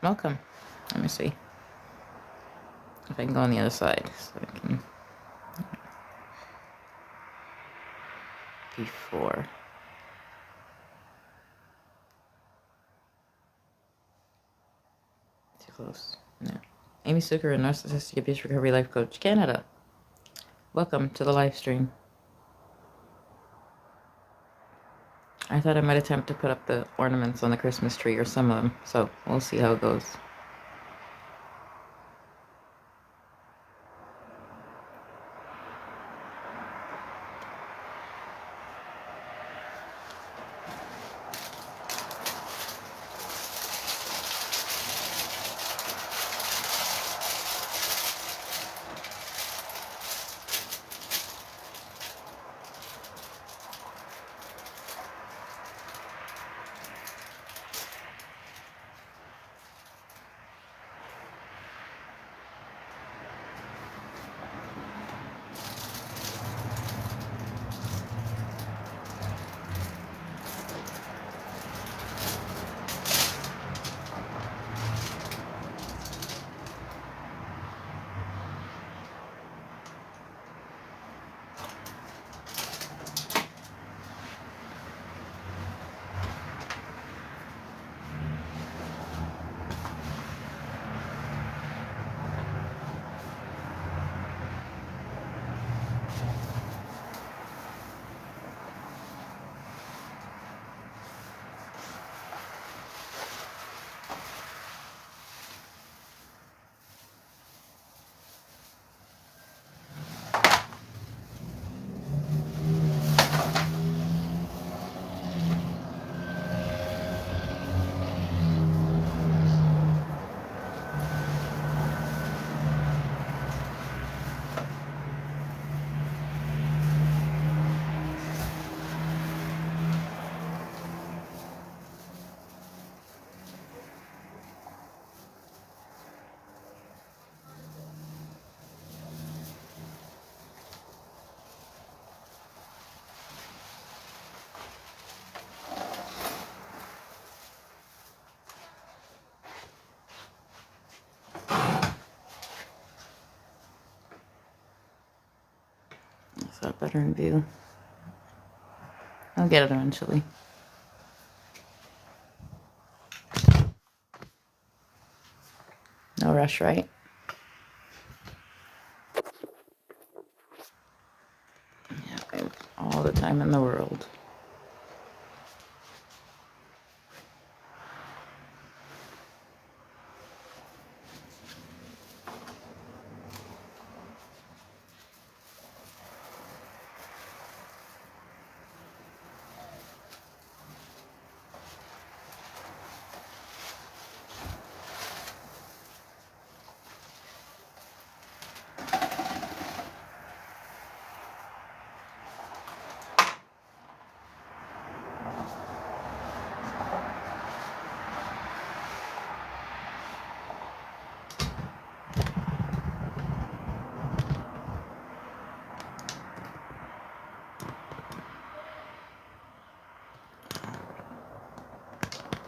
Welcome. Let me see if I can go on the other side so I can. Before. Too close. No. Amy Seukeran, Narcissistic Abuse Recovery Life Coach, Canada. Welcome to the live stream. I thought I might attempt to put up the ornaments on the Christmas tree, or some of them, so we'll see how it goes. Is that better in view? I'll get it eventually. No rush, right? Yeah, I have all the time in the world.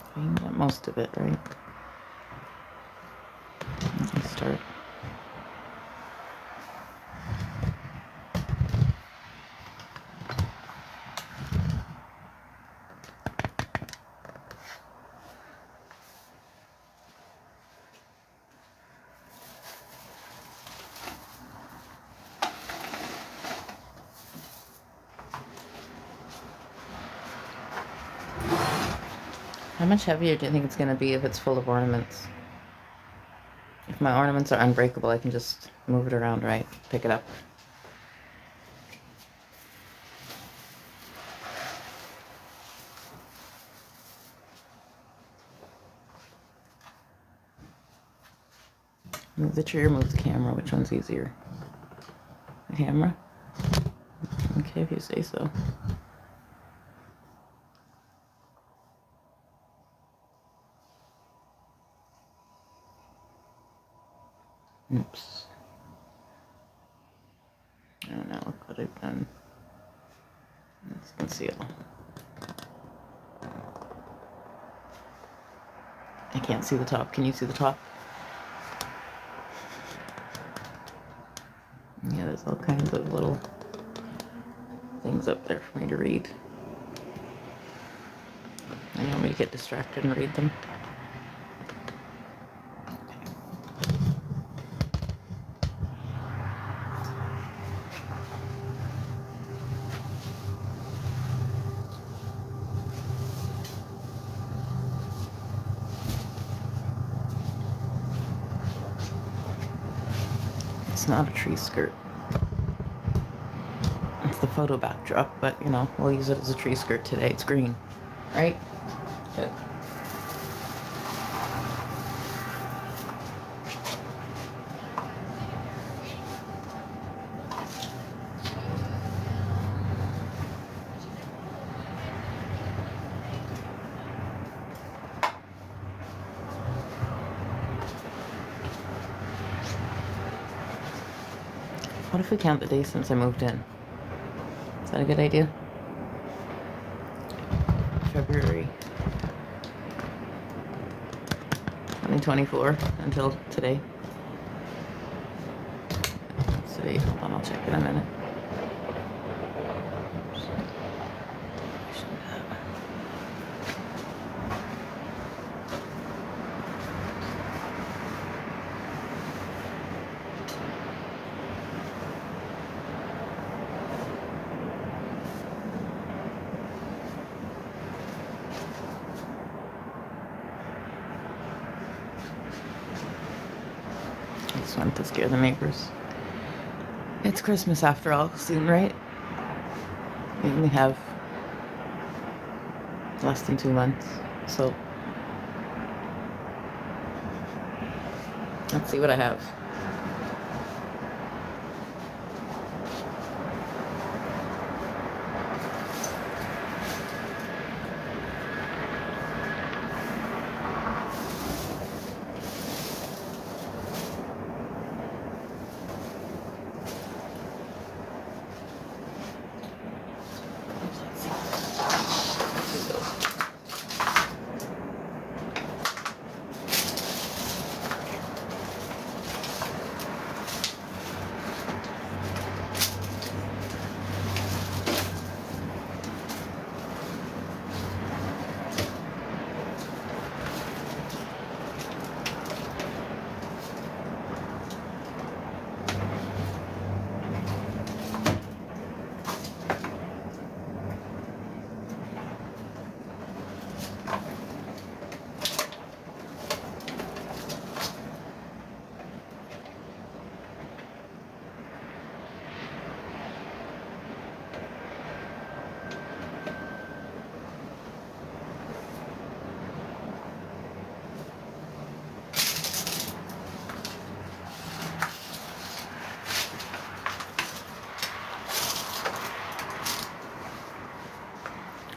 I can get most of it, right? Let me start. How much heavier do you think it's going to be if it's full of ornaments? If my ornaments are unbreakable, I can just move it around, right? Pick it up. Move the tree or move the camera? Which one's easier? The camera? Okay, if you say so. Oops. I don't know, look what I've done. Let's conceal. I Can't see the top. Can you see the top? Yeah, there's all kinds of little things up there for me to read. And you want me to get distracted and read them? It's not a tree skirt. It's the photo backdrop, but you know, we'll use it as a tree skirt today. It's green, right? Good. What if we count the days since I moved in? Is that a good idea? February 2024 until today. What's today? Hold on, I'll check in a minute. I just wanted to scare the neighbors. It's Christmas after all soon, right? We only have less than 2 months, so let's see what I have.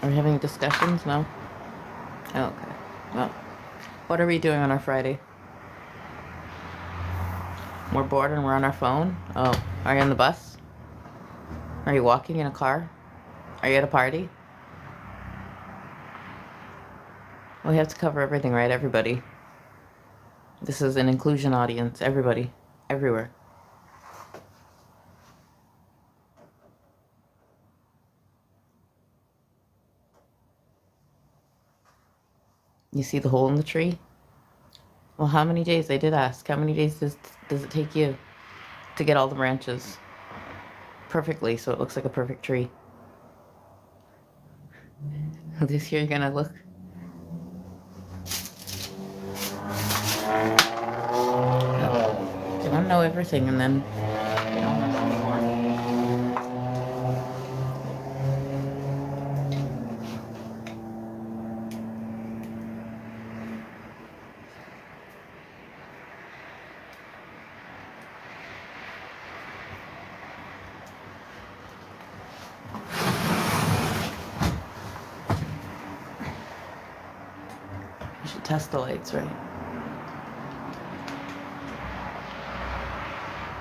Are we having discussions? No? Oh, okay. Well, what are we doing on our Friday? We're bored and we're on our phone? Oh, are you on the bus? Are you walking in a car? Are you at a party? We have to cover everything, right? Everybody. This is an inclusion audience. Everybody. Everywhere. You see the hole in the tree? Well, how many days? I did ask. How many days does it take you to get all the branches perfectly so it looks like a perfect tree? This year you're gonna look. You want to know everything and then you don't know anymore. You should test the lights, right?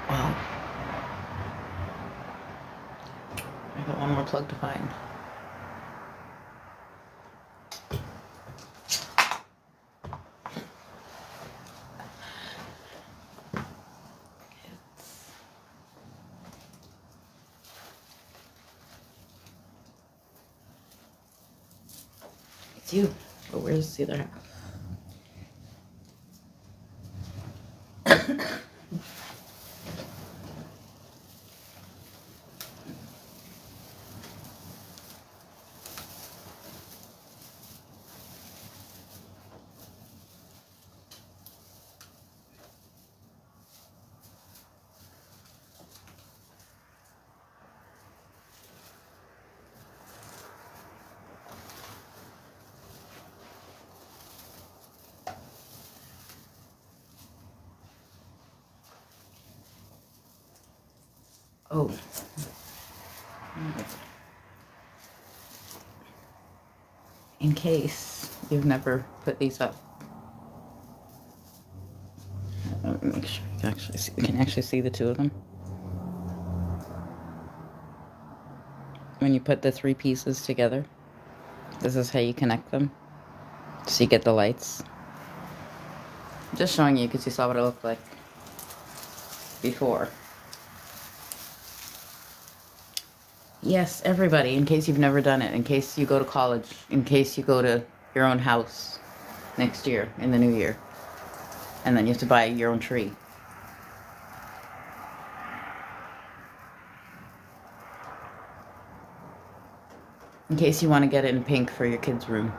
Wow. I got one more plug to find. It's you. But where's the other half? Oh. In case you've never put these up. Make sure you can actually see the two of them. When you put the three pieces together, this is how you connect them. So you get the lights. I'm just showing you because you saw what it looked like before. Yes, everybody, in case you've never done it, in case you go to college, in case you go to your own house next year, in the new year, and then you have to buy your own tree. In case you want to get it in pink for your kid's room.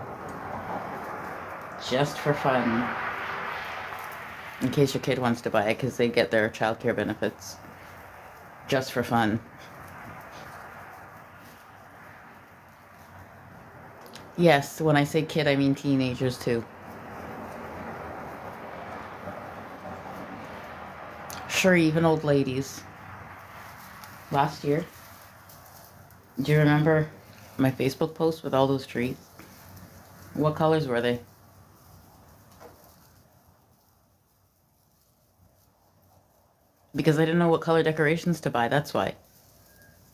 Just for fun. In case your kid wants to buy it because they get their childcare benefits. Just for fun. Yes, when I say kid, I mean teenagers too. Sure, even old ladies. Last year, do you remember my Facebook post with all those trees? What colors were they? Because I didn't know what color decorations to buy, that's why.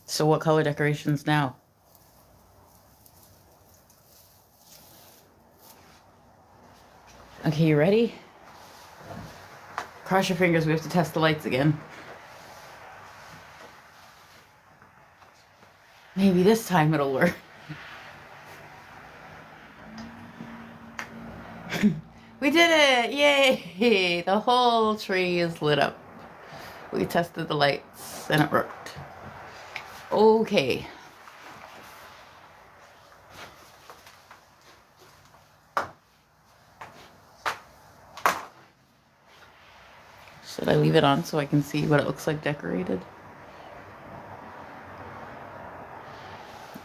So what color decorations now? Okay, you ready? Cross your fingers, we have to test the lights again. Maybe this time it'll work. We did it! Yay! The whole tree is lit up. We tested the lights and it worked. Okay. Should I leave it on so I can see what it looks like decorated?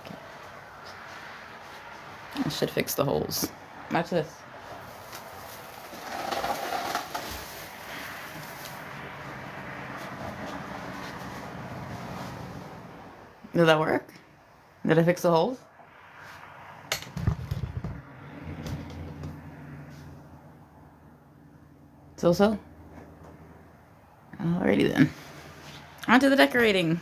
Okay. I should fix the holes. Watch this. Did that work? Did I fix the holes? So? Alrighty then. On to the decorating.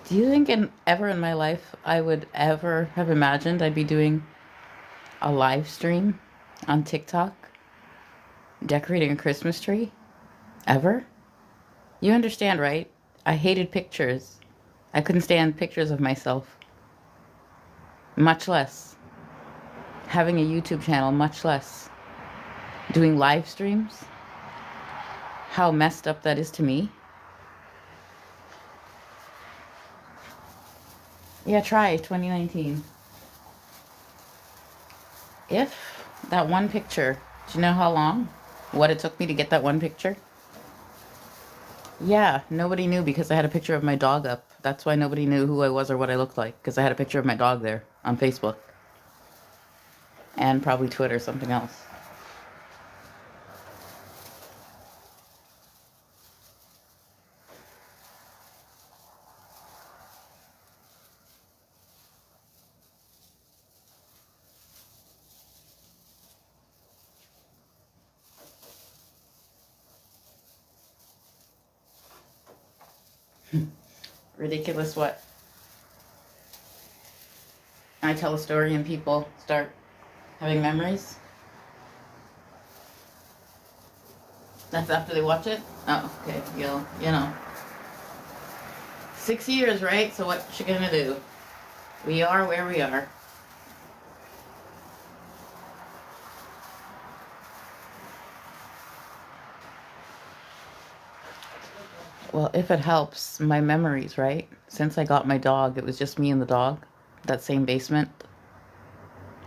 Do you think ever in my life I would ever have imagined I'd be doing a live stream on TikTok decorating a Christmas tree? Ever? You understand, right? I hated pictures. I couldn't stand pictures of myself. Much less having a YouTube channel, much less doing live streams. How messed up that is to me. Yeah, try 2019. If that one picture, do you know how long? What it took me to get that one picture? Yeah, nobody knew because I had a picture of my dog up. That's why nobody knew who I was or what I looked like, because I had a picture of my dog there on Facebook. And probably Twitter, something else. Ridiculous what? I tell a story and people start having memories. That's after they watch it? Oh, okay. You know. 6 years, right? So what you gonna do? We are where we are. Well, if it helps, my memories, right? Since I got my dog, it was just me and the dog, that same basement.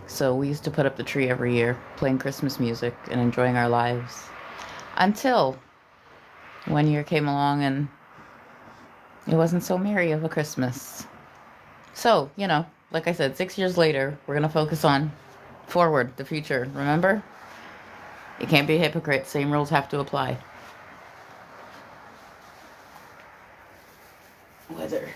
So we used to put up the tree every year, playing Christmas music and enjoying our lives. Until one year came along and it wasn't so merry of a Christmas. So, like I said, 6 years later, we're going to focus on forward, the future. Remember? You can't be a hypocrite. Same rules have to apply. Weather.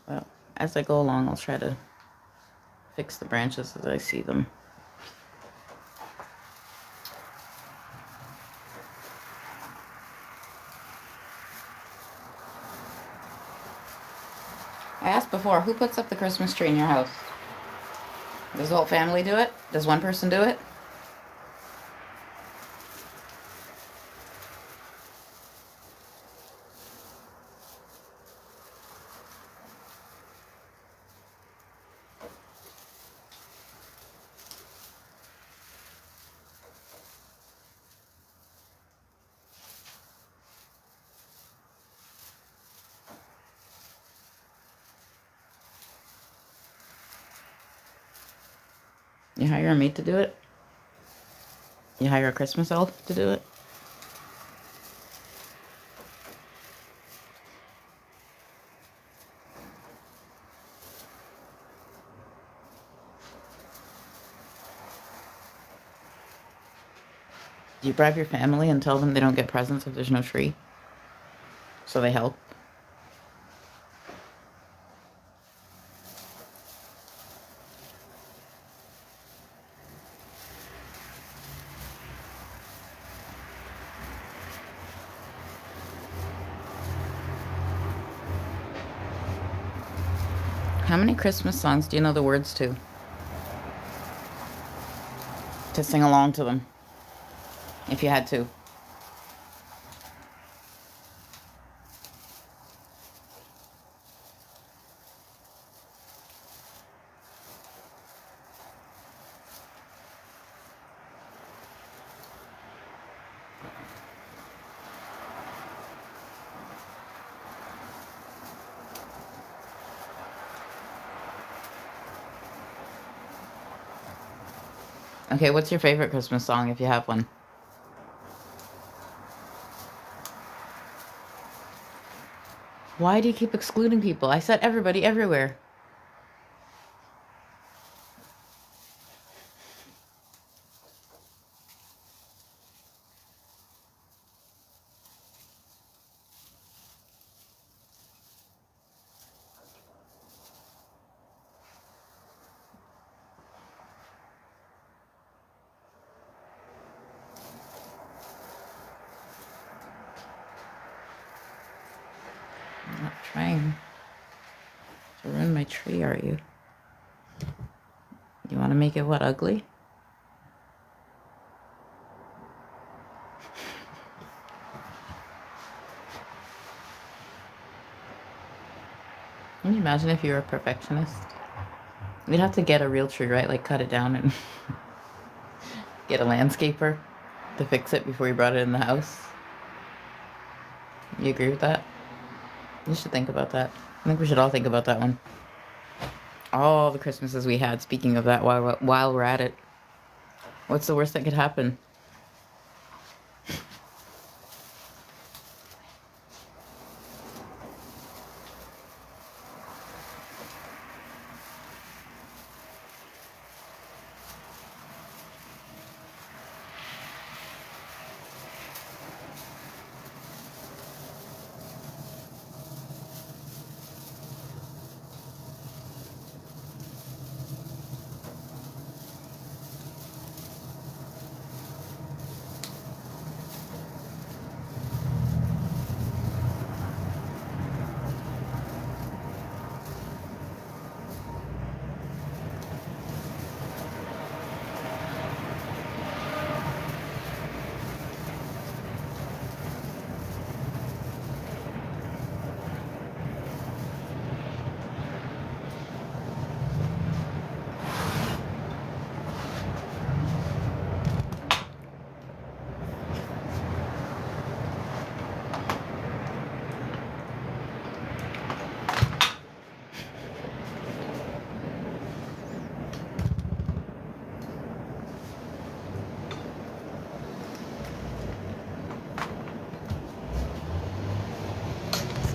Well, as I go along, I'll try to fix the branches as I see them. I asked before, who puts up the Christmas tree in your house? Does the whole family do it? Does one person do it? You hire a maid to do it? You hire a Christmas elf to do it? Do you bribe your family and tell them they don't get presents if there's no tree? So they help? How many Christmas songs do you know the words to? To sing along to them, if you had to. Okay, what's your favorite Christmas song if you have one? Why do you keep excluding people? I said everybody everywhere. I'm not trying to ruin my tree, are you? You want to make it what, ugly? Can you imagine if you were a perfectionist? You'd have to get a real tree, right? Like cut it down and get a landscaper to fix it before you brought it in the house. You agree with that? You should think about that. I think we should all think about that one. All the Christmases we had, speaking of that, while we're at it. What's the worst that could happen?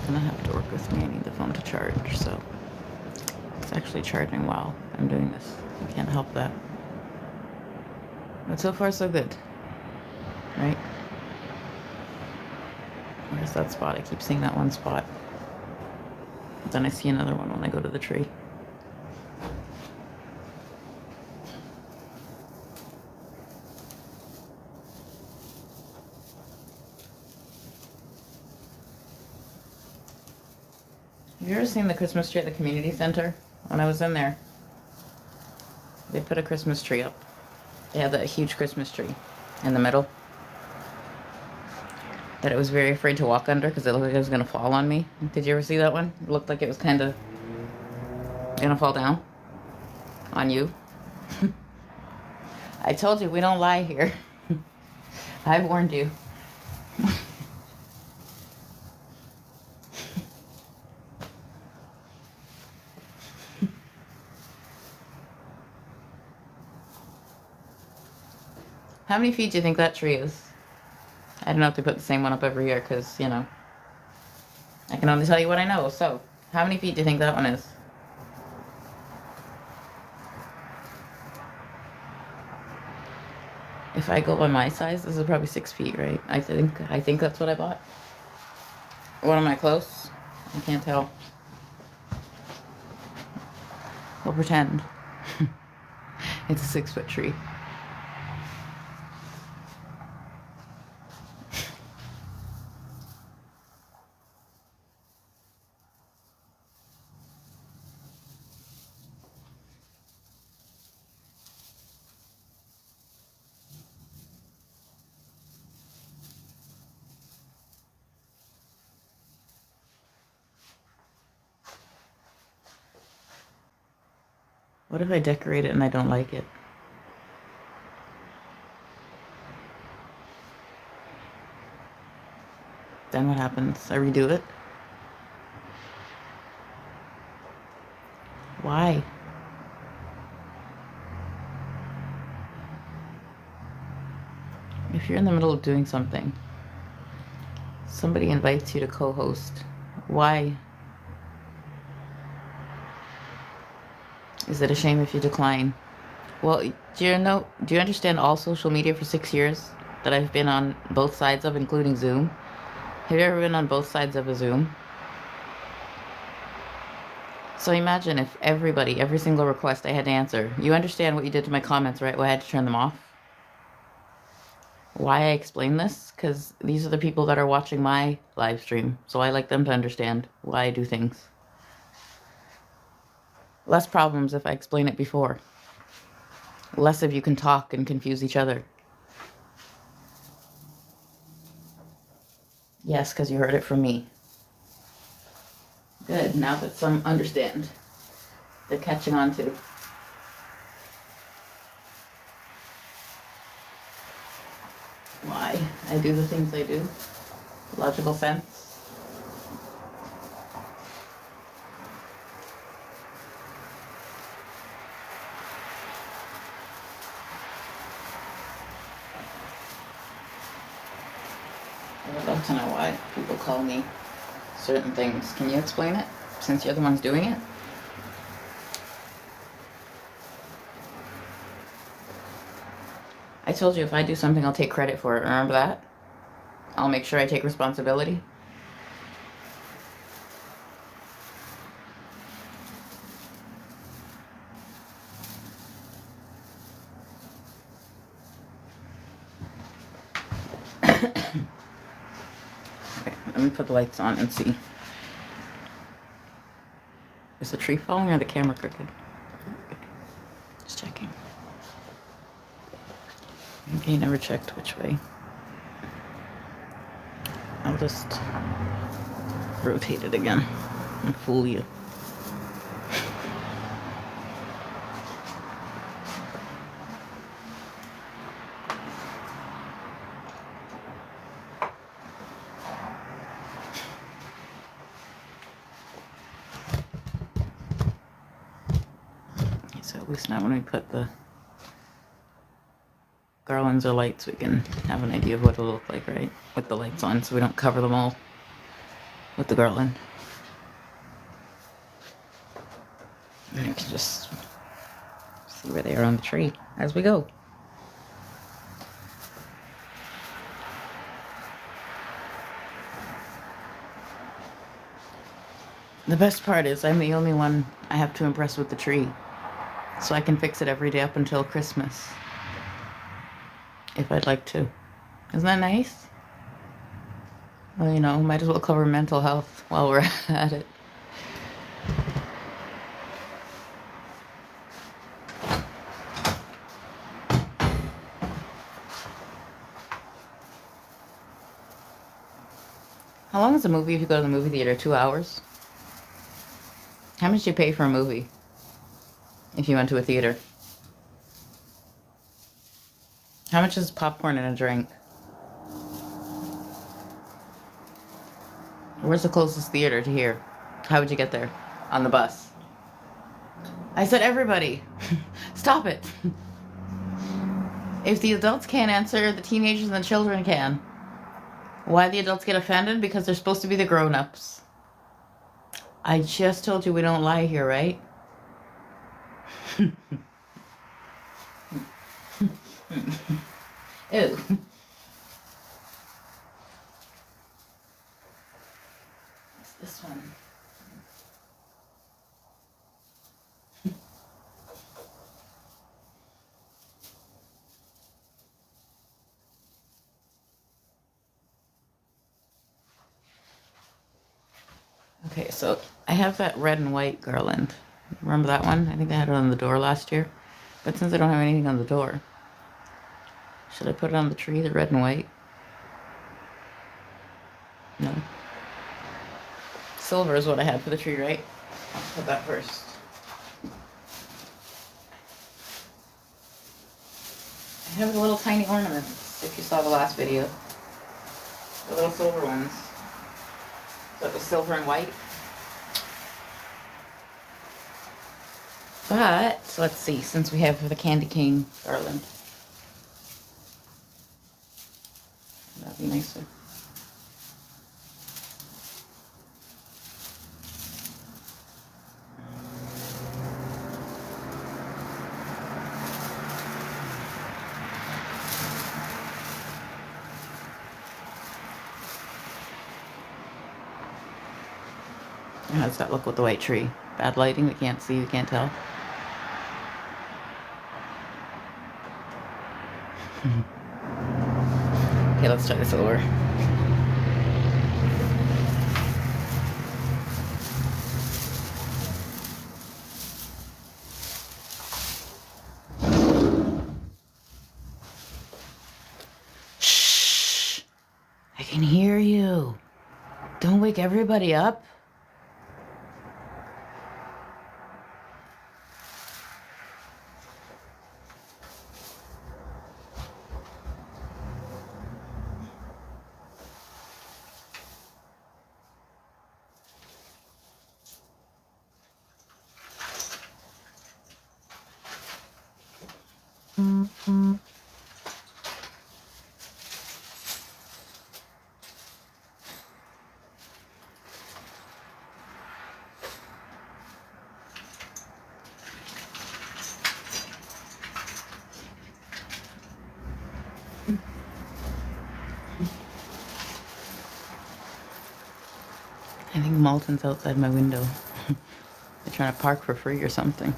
Gonna have to work with me. I need the phone to charge, so it's actually charging while I'm doing this. I can't help that. But so far, so good. Right? Where's that spot? I keep seeing that one spot. But then I see another one when I go to the tree. Have you ever seen the Christmas tree at the community center? When I was in there, they put a Christmas tree up. They had that huge Christmas tree in the middle that I was very afraid to walk under because it looked like it was going to fall on me. Did you ever see that one? It looked like it was kind of going to fall down on you. I told you, we don't lie here. I warned you. How many feet do you think that tree is? I don't know if they put the same one up every year because, you know, I can only tell you what I know. So, how many feet do you think that one is? If I go by my size, this is probably 6 feet, right? I think that's what I bought. What, am I close? I can't tell. We'll pretend. It's a 6-foot tree. What if I decorate it and I don't like it? Then what happens? I redo it? Why? If you're in the middle of doing something, somebody invites you to co-host, why? Is it a shame if you decline? Well, do you understand all social media for 6 years that I've been on both sides of, including Zoom? Have you ever been on both sides of a Zoom? So imagine if every single request I had to answer. You understand what you did to my comments, right? Why I had to turn them off? Why I explain this? Because these are the people that are watching my live stream. So I like them to understand why I do things. Less problems if I explain it before. Less of you can talk and confuse each other. Yes, because you heard it from me. Good, now that some understand. They're catching on to. Why I do the things I do. Logical sense. I would love to know why people call me certain things. Can you explain it, since you're the ones doing it? I told you if I do something, I'll take credit for it. Remember that? I'll make sure I take responsibility. Okay, let me put the lights on and see. Is the tree falling or the camera crooked? Just checking. Okay, never checked which way. I'll just rotate it again and fool you. Okay, so at least now when we put the garlands or lights, we can have an idea of what it'll look like, right? With the lights on, so we don't cover them all with the garland. And you can just see where they are on the tree as we go. The best part is I'm the only one I have to impress with the tree, so I can fix it every day up until Christmas. If I'd like to. Isn't that nice? Well, you know, might as well cover mental health while we're at it. How long is a movie if you go to the movie theater? 2 hours? How much do you pay for a movie if you went to a theater? How much is popcorn and a drink? Where's the closest theater to here? How would you get there? On the bus. I said everybody. Stop it. If the adults can't answer, the teenagers and the children can. Why the adults get offended? Because they're supposed to be the grown-ups. I just told you we don't lie here, right? Ew. What's this one? Okay, so I have that red and white garland. Remember that one? I think I had it on the door last year. But since I don't have anything on the door, should I put it on the tree, the red and white? No. Silver is what I had for the tree, right? I'll put that first. have the little tiny ornaments, if you saw the last video. The little silver ones. So it was silver and white. But, so let's see, since we have the candy cane garland. That'd be nicer. How does that look with the white tree? Bad lighting, we can't see, we can't tell. Okay, let's try this over. Shh! I can hear you. Don't wake everybody up. I think Malton's outside my window. They're trying to park for free or something.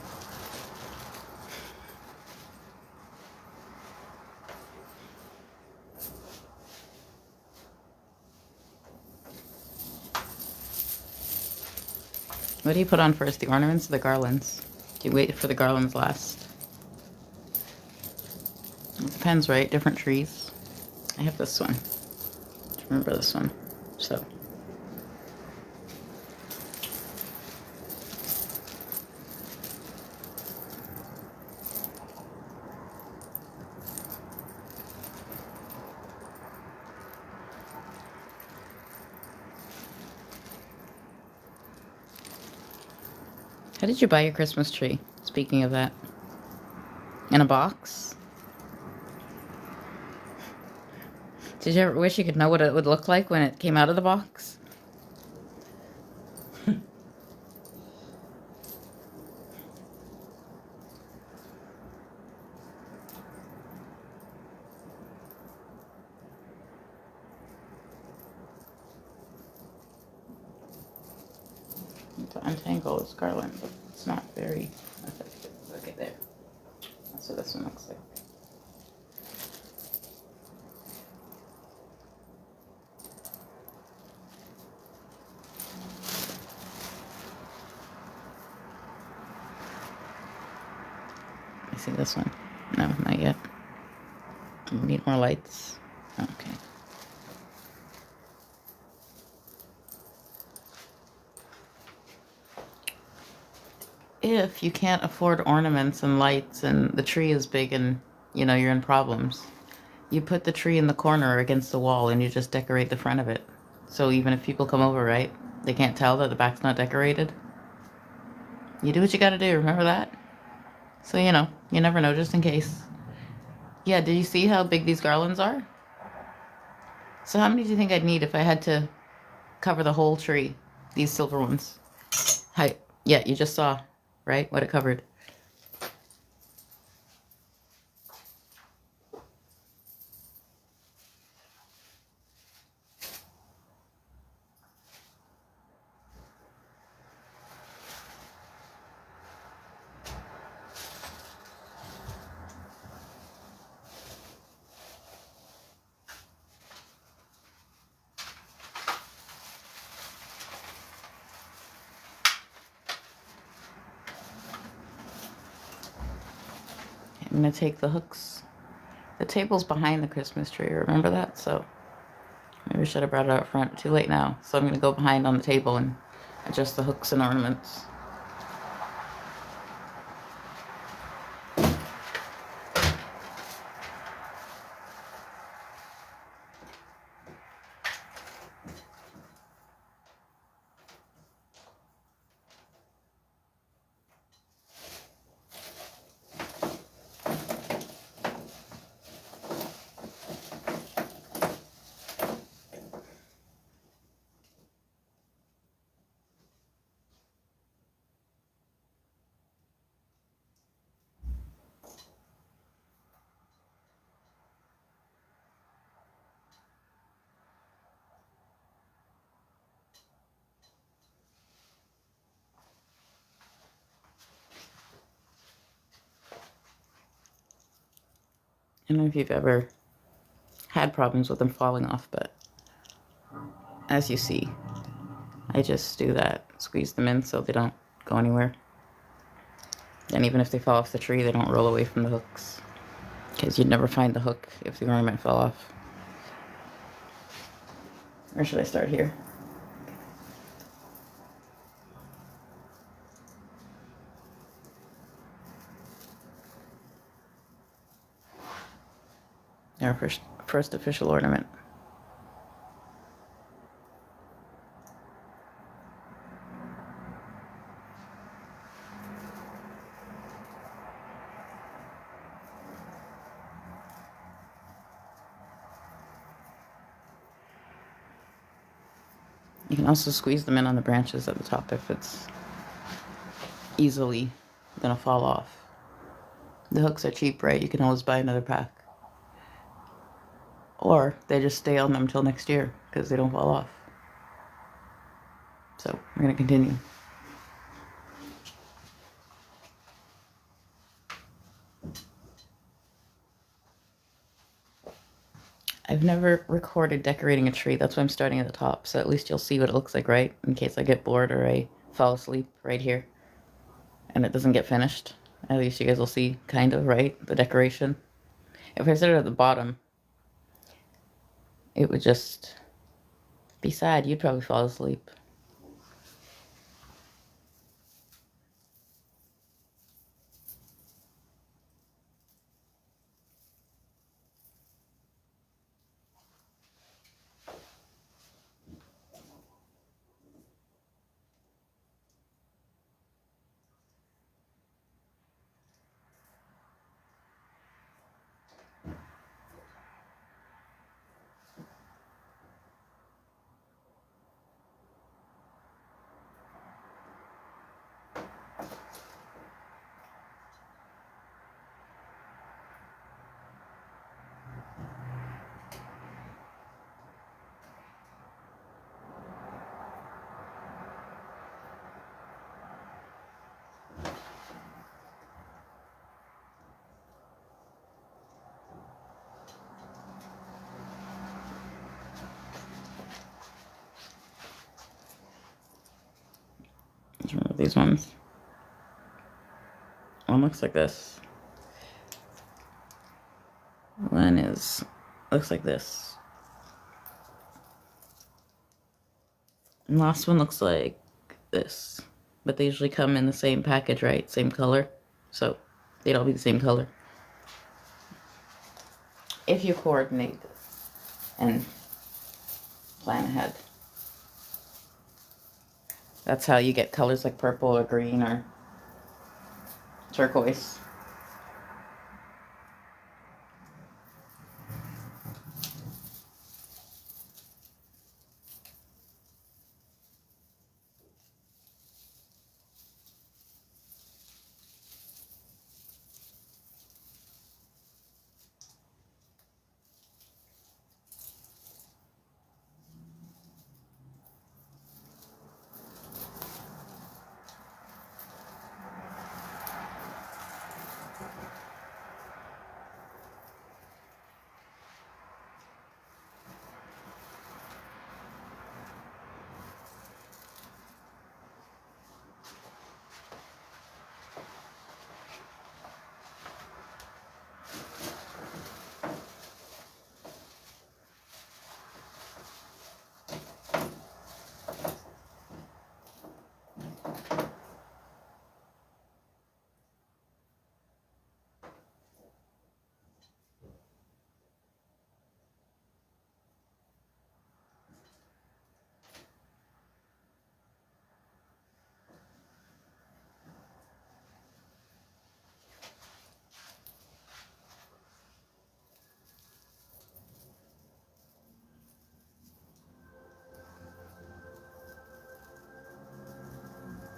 What do you put on first, the ornaments or the garlands? Do you wait for the garlands last? It depends, right? Different trees. I have this one. Remember this one. So. How did you buy your Christmas tree? Speaking of that. In a box? Did you ever wish you could know what it would look like when it came out of the box? To untangle this garland, but it's not very effective. Okay, there. That's what this one looks like. I see this one. No, not yet. We need more lights. Okay. If you can't afford ornaments and lights and the tree is big and, you know, you're in problems, you put the tree in the corner against the wall and you just decorate the front of it. So even if people come over, right, they can't tell that the back's not decorated. You do what you gotta do, remember that? So, you know, you never know, just in case. Yeah, did you see how big these garlands are? So how many do you think I'd need if I had to cover the whole tree? These silver ones. Hi. Yeah, you just saw, right, what it covered. I'm going to take the hooks. The table's behind the Christmas tree, remember that? So maybe I should have brought it out front. Too late now. So I'm going to go behind on the table and adjust the hooks and ornaments. I don't know if you've ever had problems with them falling off, but as you see, I just do that. Squeeze them in so they don't go anywhere. And even if they fall off the tree, they don't roll away from the hooks. Because you'd never find the hook if the ornament fell off. Or should I start here? Our first official ornament. You can also squeeze them in on the branches at the top if it's easily gonna fall off. The hooks are cheap, right? You can always buy another pack. Or they just stay on them until next year because they don't fall off. So we're gonna continue. I've never recorded decorating a tree. That's why I'm starting at the top. So at least you'll see what it looks like, right? In case I get bored or I fall asleep right here and it doesn't get finished. At least you guys will see, kind of, right? The decoration. If I started at the bottom, it would just be sad. You'd probably fall asleep. Let's remove these ones. One looks like this. One looks like this. And last one looks like this. But they usually come in the same package, right? Same color. So they'd all be the same color. If you coordinate and plan ahead. That's how you get colors like purple or green or turquoise.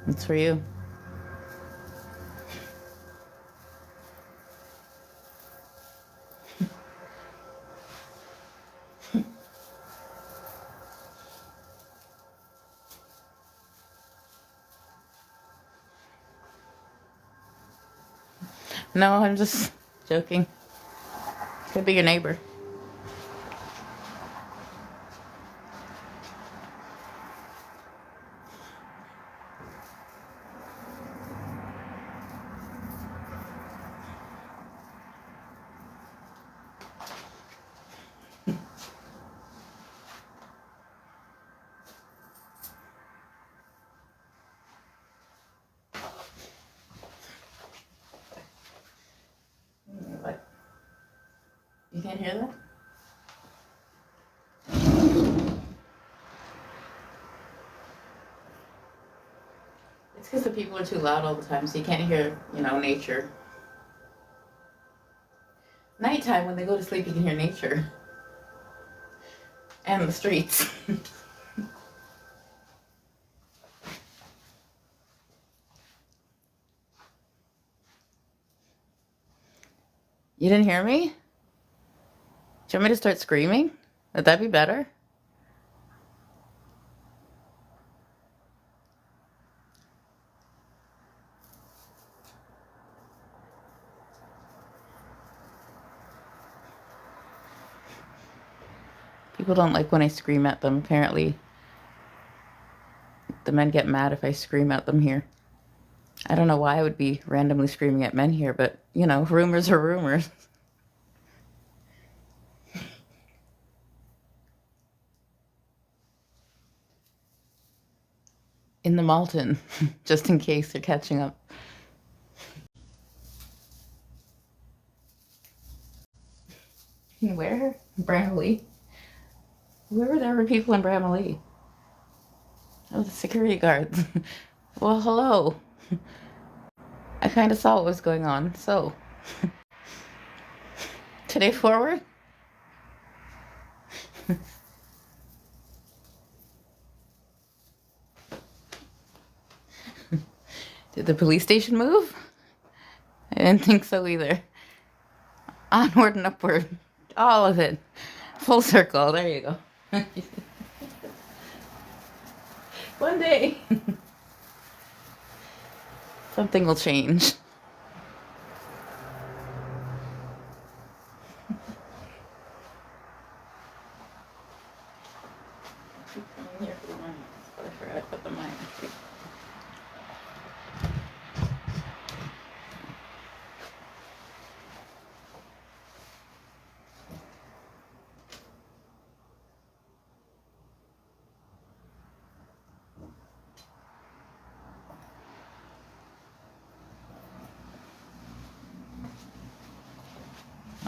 It's for you. No, I'm just joking. Could be your neighbor. What? You can't hear that? It's because the people are too loud all the time, so you can't hear, nature. Nighttime, when they go to sleep, you can hear nature. And the streets. You didn't hear me? Do you want me to start screaming? Would that be better? People don't like when I scream at them, apparently. The men get mad if I scream at them here. I don't know why I would be randomly screaming at men here, but, rumors are rumors. In the Malton, just in case you're catching up. Where? Bramley? Where were there people in Bramley? Oh, the security guards. Well, hello. I kind of saw what was going on, so. Today forward? Did the police station move? I didn't think so either. Onward and upward. All of it. Full circle. There you go. One day. Something will change. I'm here for the mines, but I forgot to put the mines.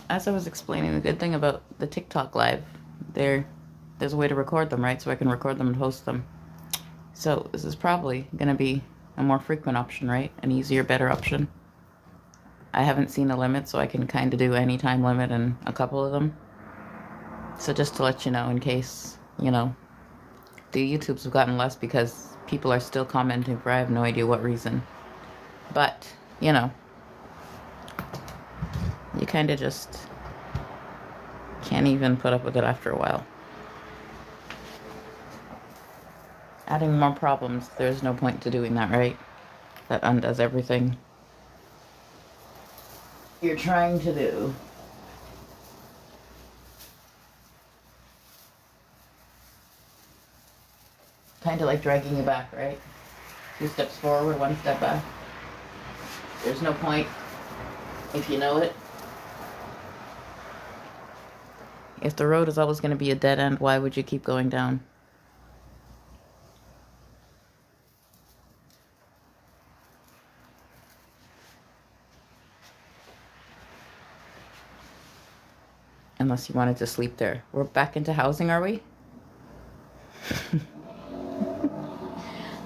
As I was explaining, the good thing about the TikTok live, there's a way to record them, right? So I can record them and post them. So this is probably going to be a more frequent option, right? An easier, better option. I haven't seen a limit, so I can kind of do any time limit and a couple of them. So just to let you know, in case, the YouTubes have gotten less because people are still commenting for I have no idea what reason. But, you kind of just can't even put up with it after a while. Adding more problems, there's no point to doing that, right? That undoes everything you're trying to do. Kind of like dragging you back, right? 2 steps forward, 1 step back. There's no point if you know it. If the road is always going to be a dead end, why would you keep going down? Unless you wanted to sleep there. We're back into housing, are we? I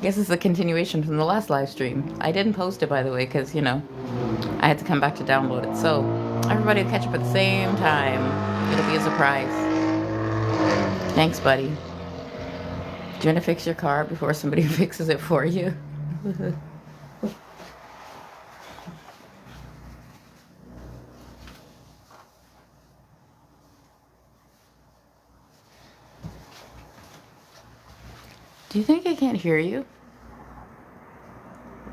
guess it's a continuation from the last live stream. I didn't post it, by the way, because, I had to come back to download it. So, everybody will catch up at the same time. It'll be a surprise. Thanks, buddy. Do you want to fix your car before somebody fixes it for you? Do you think I can't hear you?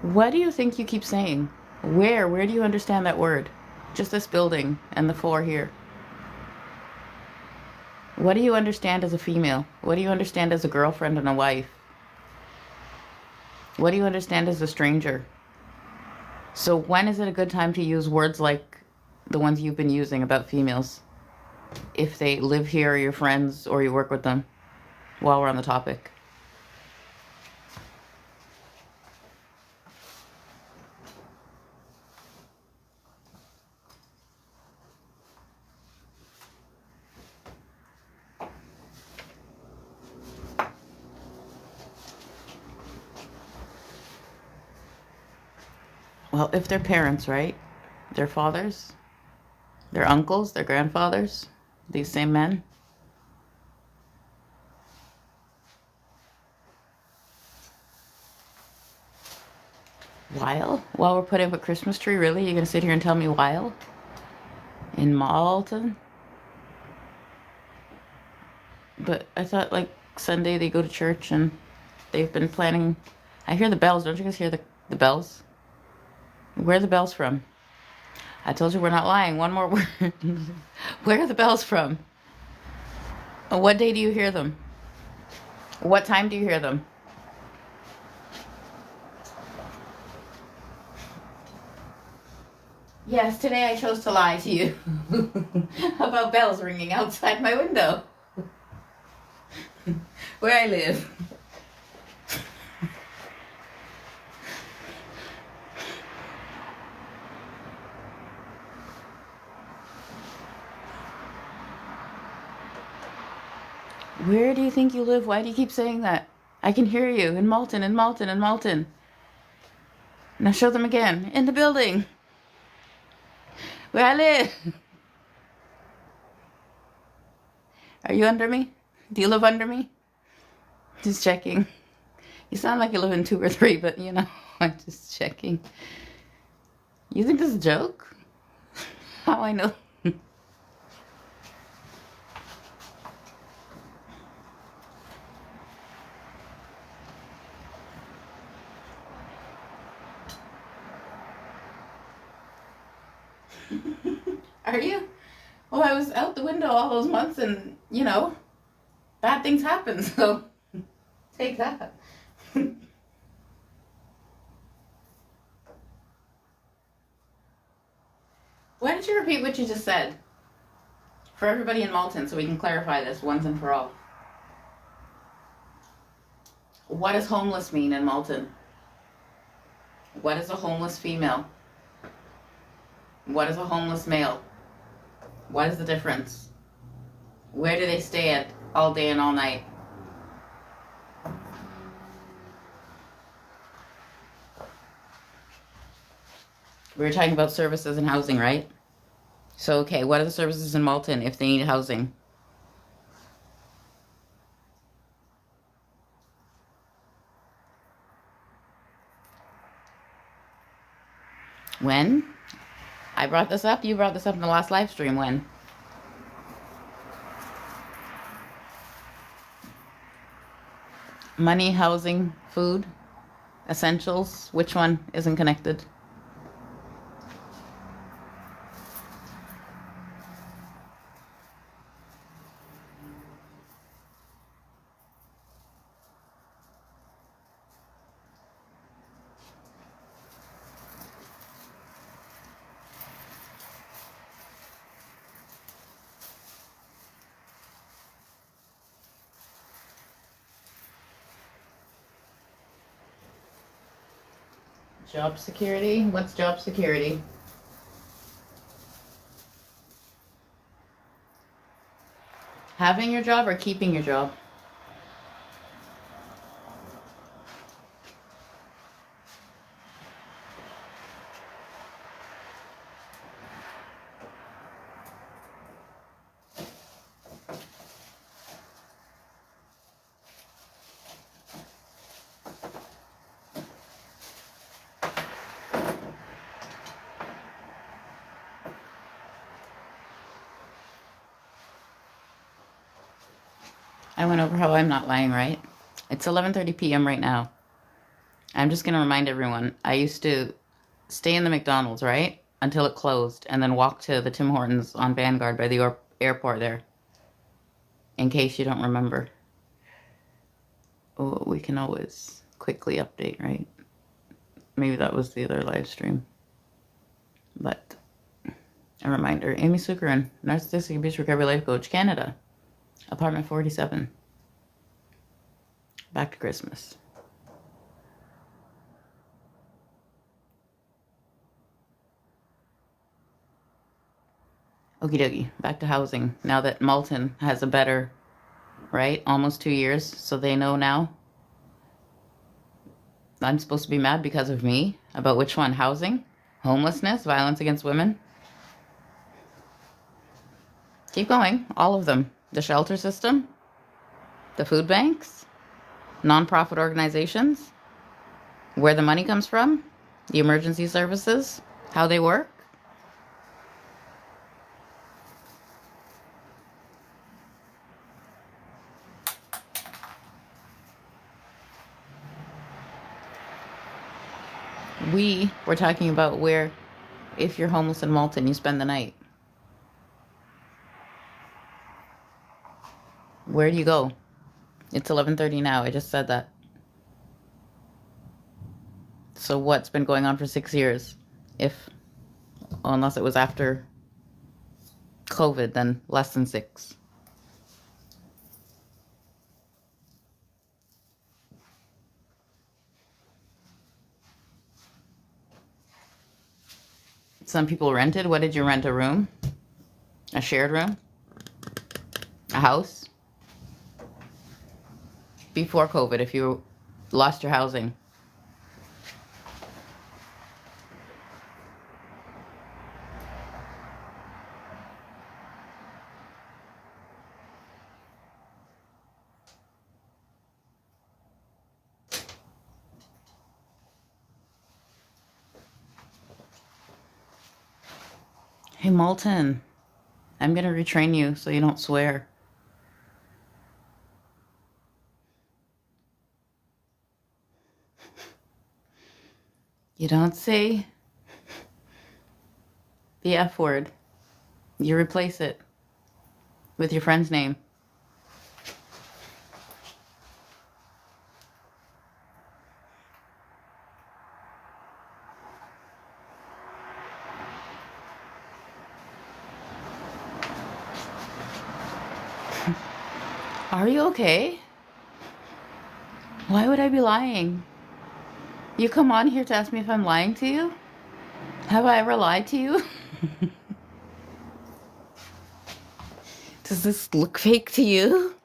What do you think you keep saying? Where do you understand that word? Just this building and the floor here. What do you understand as a female? What do you understand as a girlfriend and a wife? What do you understand as a stranger? So when is it a good time to use words like the ones you've been using about females? If they live here or you're friends or you work with them, while we're on the topic. Well, if they're parents, right? Their fathers, their uncles, their grandfathers, these same men. While we're putting up a Christmas tree, really? You're going to sit here and tell me while? In Malton? But I thought, like, Sunday they go to church and they've been planning. I hear the bells. Don't you guys hear the bells? Where are the bells from? I told you we're not lying. One more word. Where are the bells from? What day do you hear them? What time do you hear them? Yes, today I chose to lie to you about bells ringing outside my window where I live. Where do you think you live? Why do you keep saying that? I can hear you in Malton, in Malton, in Malton. Now show them again. In the building. Where I live. Are you under me? Do you live under me? Just checking. You sound like you live in 2 or 3, but you know, I'm just checking. You think this is a joke? How I know? Are you? Well, I was out the window all those months and, you know, bad things happen, so take that. Why don't you repeat what you just said? For everybody in Malton, so we can clarify this once and for all. What does homeless mean in Malton? What is a homeless female? What is a homeless male? What is the difference? Where do they stay at all day and all night? We were talking about services and housing, right? So, okay, what are the services in Malton if they need housing? When? I brought this up. You brought this up in the last live stream. When? Money, housing, food, essentials. Which one isn't connected? Job security? What's job security? Having your job or keeping your job? I went over how I'm not lying, right? It's 11:30 p.m. right now. I'm just going to remind everyone, I used to stay in the McDonald's, right? Until it closed, and then walk to the Tim Hortons on Vanguard by the airport there. in case you don't remember. Oh, we can always quickly update, right? Maybe that was the other live stream. But a reminder, Amy Seukeran, Narcissistic Abuse Recovery Life Coach, Canada, apartment 47. Back to Christmas. Okie dokie, back to housing. Now that Malton has a better, right? Almost 2 years, so they know now. I'm supposed to be mad because of me? About which one? Housing? Homelessness? Violence against women? Keep going. All of them. The shelter system? The food banks? Non-profit organizations? Where the money comes from? The emergency services? How they work? We were talking about where, if you're homeless in Malton, you spend the night. Where do you go? It's 11:30 now. I just said that. So what's been going on for 6 years? Well, unless it was after COVID, then less than 6. Some people rented. What did you rent? A room? A shared room? A house? Before COVID, if you lost your housing. Hey, Malton, I'm going to retrain you so you don't swear. You don't say the F word. You replace it with your friend's name. Are you okay? Why would I be lying? You come on here to ask me if I'm lying to you? Have I ever lied to you? Does this look fake to you?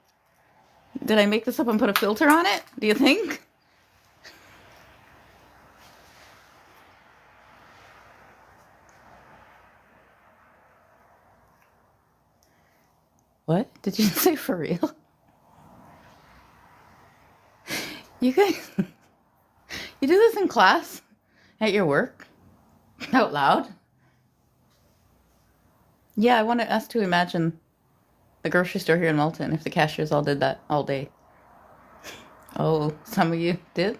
Did I make this up and put a filter on it? Do you think? What? Did you say for real? You guys, you do this in class? At your work? Out loud? Yeah, I want us to imagine the grocery store here in Malton if the cashiers all did that all day. Oh, some of you did?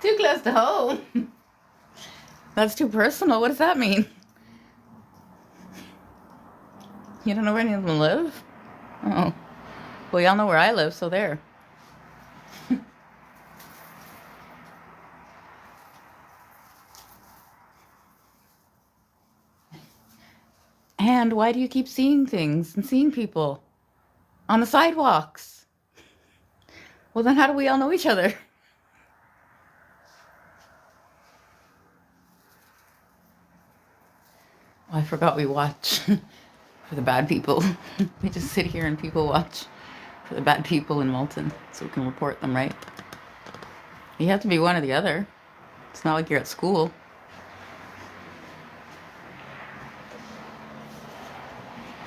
Too close to home. That's too personal. What does that mean? You don't know where any of them live? Oh. Well, y'all know where I live, so there. And why do you keep seeing things and seeing people on the sidewalks? Well, then how do we all know each other? Oh, I forgot we watch for the bad people. We just sit here and people watch for the bad people in Malton so we can report them, right? You have to be one or the other. It's not like you're at school.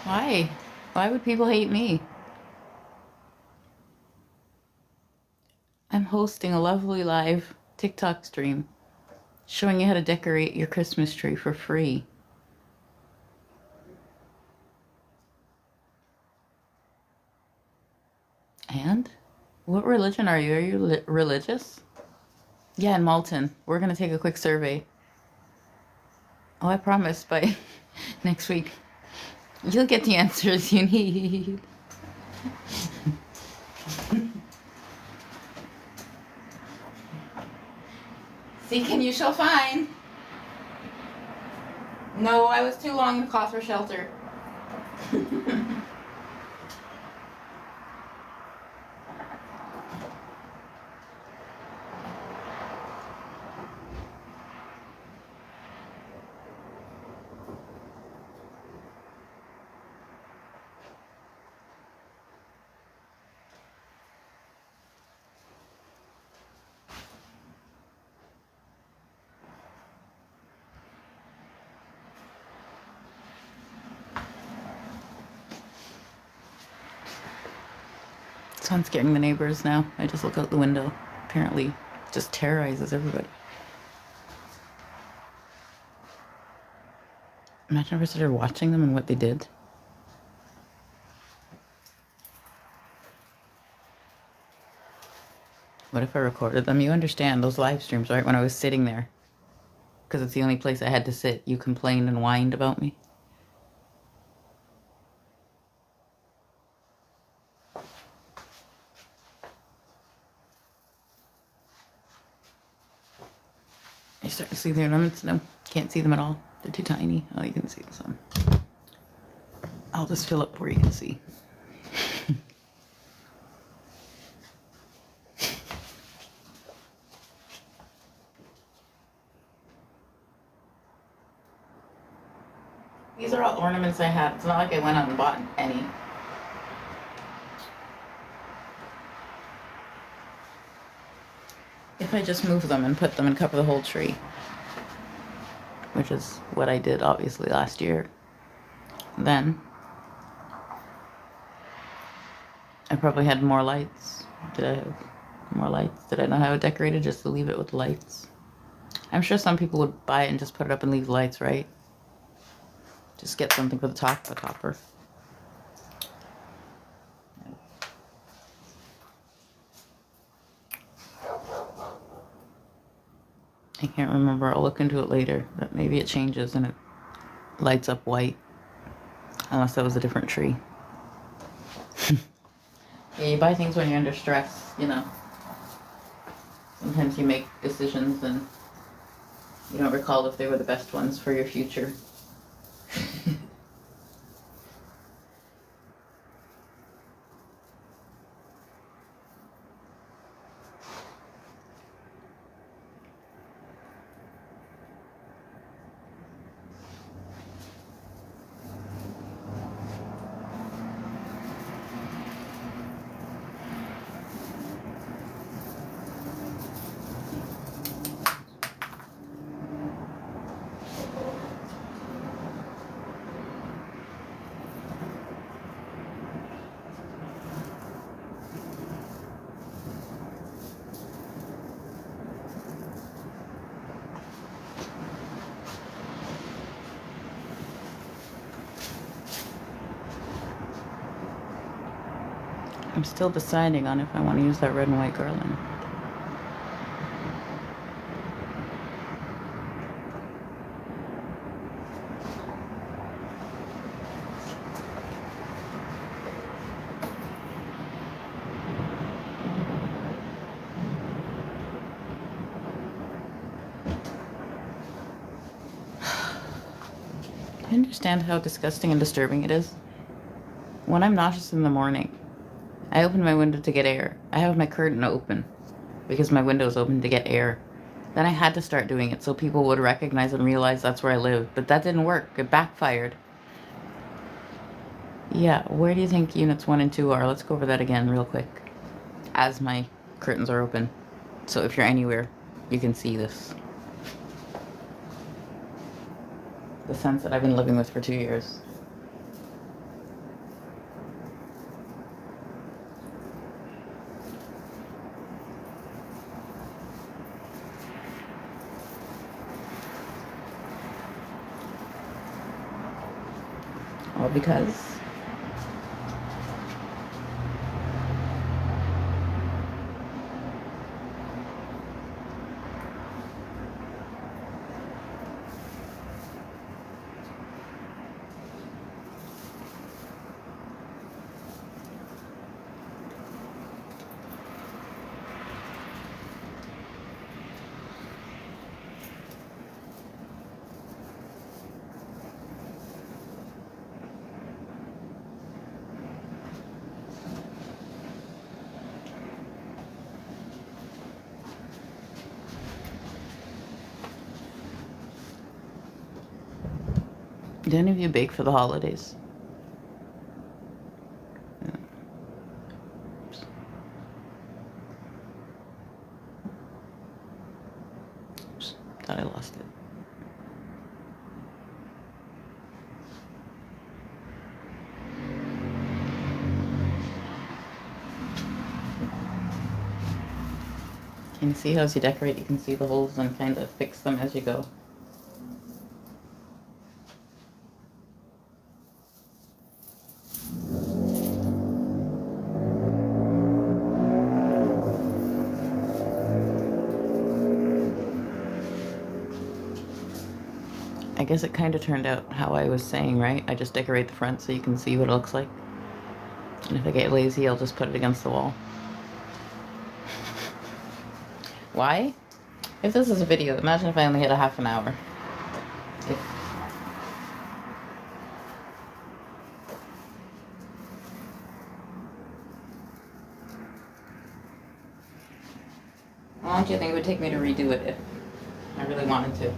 Why? Why would people hate me? I'm hosting a lovely live TikTok stream showing you how to decorate your Christmas tree for free. And? What religion are you? Are you religious? Yeah, in Malton. We're going to take a quick survey. Oh, I promise by next week you'll get the answers you need. Seek and you shall find. No, I was too long in the cloth for shelter. So I'm scaring the neighbors now. I just look out the window. Apparently, just terrorizes everybody. Imagine if I started watching them and what they did. What if I recorded them? You understand those live streams, right? When I was sitting there. Because it's the only place I had to sit. You complained and whined about me. You start to see the ornaments? No, can't see them at all. They're too tiny. Oh, you can see some. I'll just fill up where you can see. These are all ornaments I had. It's not like I went out and bought any. If I just move them and put them and cover the whole tree, which is what I did obviously last year, then I probably had more lights. Did I have more lights? Did I know how to decorate it just to leave it with lights? I'm sure some people would buy it and just put it up and leave lights, right? Just get something for the top, the topper. I can't remember. I'll look into it later. But maybe it changes and it lights up white. Unless that was a different tree. Yeah, you buy things when you're under stress, you know. Sometimes you make decisions and you don't recall if they were the best ones for your future. I'm still deciding on if I want to use that red and white garland. I understand how disgusting and disturbing it is. When I'm nauseous in the morning, I open my window to get air. I have my curtain open because my window is open to get air. Then I had to start doing it so people would recognize and realize that's where I live. But that didn't work. It backfired. Yeah, where do you think units 1 and 2 are? Let's go over that again real quick. As my curtains are open. So if you're anywhere, you can see this. The sense that I've been living with for 2 years. All because Did any of you bake for the holidays? Yeah. Oops. Oops. Thought I lost it. Can you see how as you decorate, you can see the holes and kind of fix them as you go? I guess it kind of turned out how I was saying, right? I just decorate the front so you can see what it looks like. And if I get lazy, I'll just put it against the wall. Why? If this is a video, imagine if I only had a half an hour. How long do you think it would take me to redo it if I really wanted to?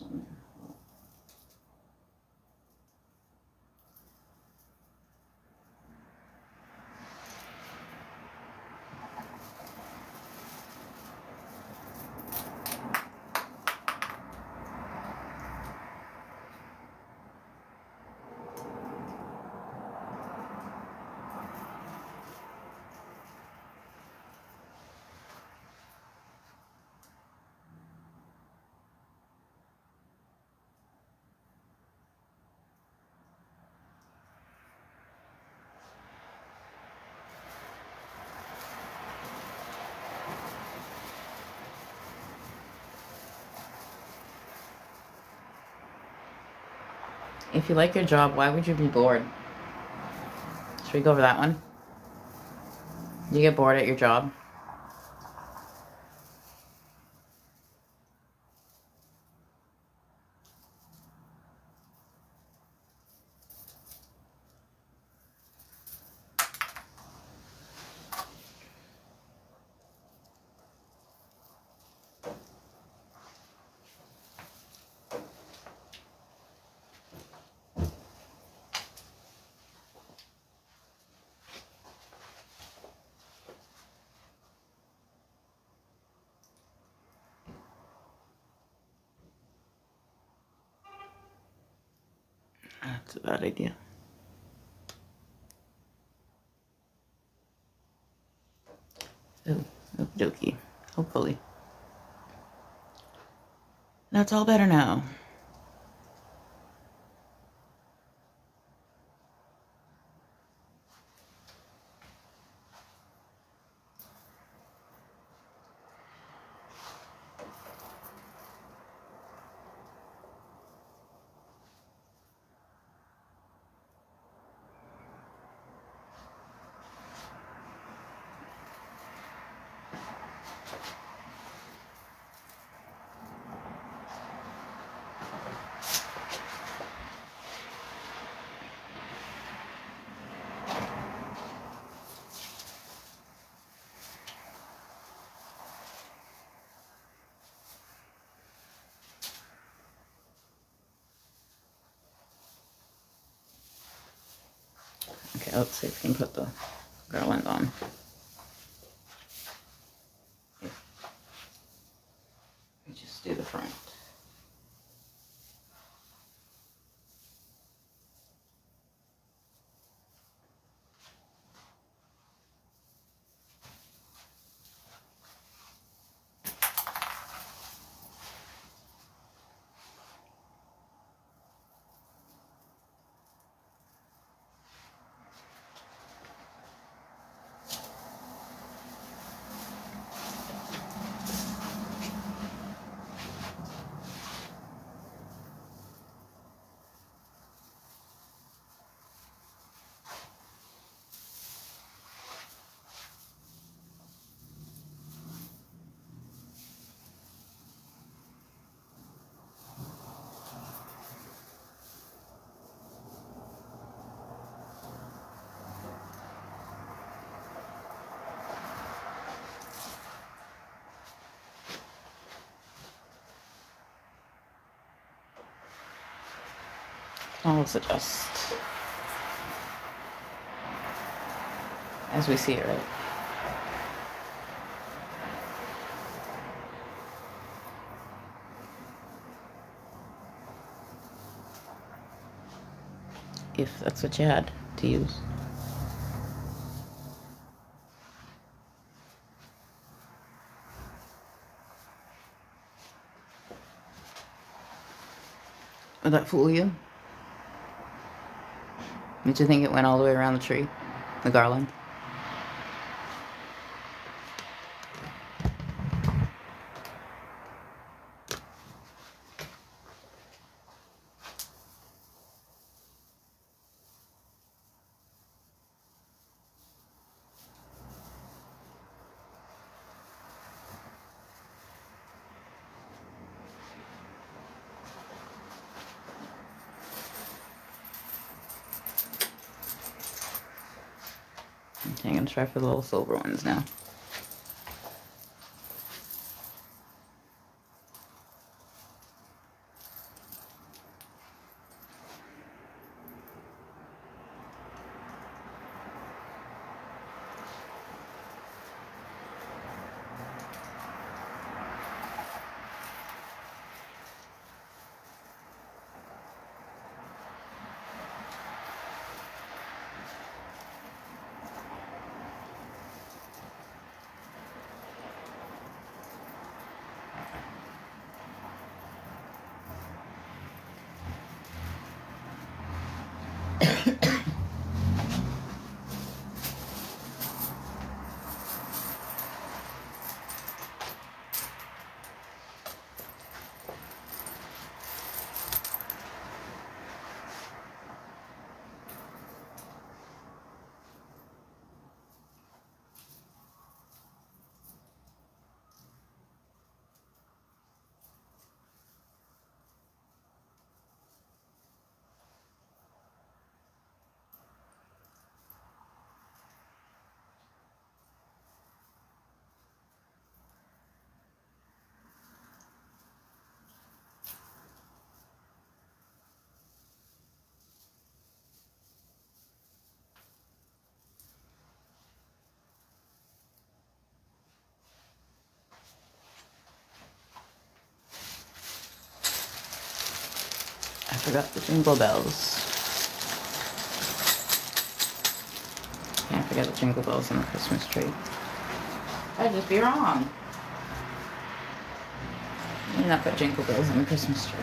On there. If you like your job, why would you be bored? Should we go over that one? You get bored at your job? That's a bad idea. Oh, okie dokie. Hopefully. That's all better now. Okay, let's see if we can put the garland on. We just do the front. Let's adjust as we see it, right? If that's what you had to use. Would that fool you? Did you think it went all the way around the tree? The garland? Okay, I'm gonna try for the little silver ones now. I forgot the jingle bells. Can't forget the jingle bells on the Christmas tree. I'd just be wrong. You're not put jingle bells on the Christmas tree.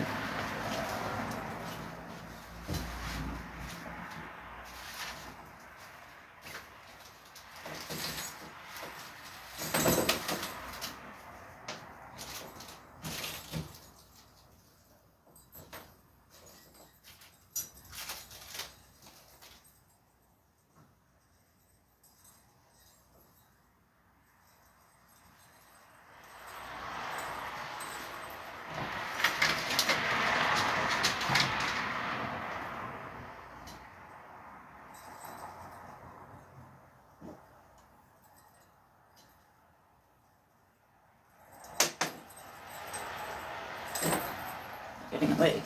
Getting away.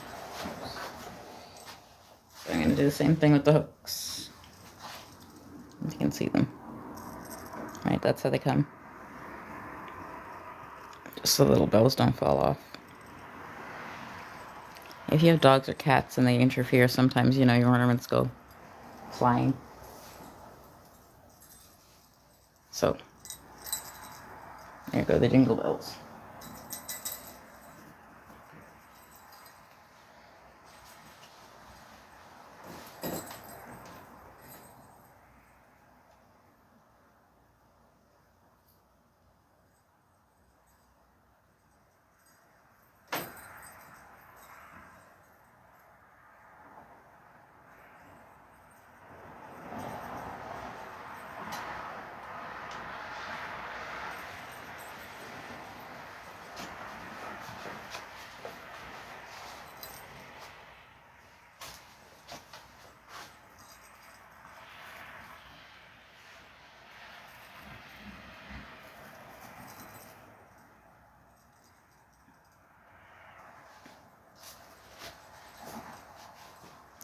So I'm going to do the same thing with the hooks. You can see them. Right, that's how they come. Just so the little bells don't fall off. If you have dogs or cats and they interfere, sometimes, you know, your ornaments go flying. So, there go the jingle bells.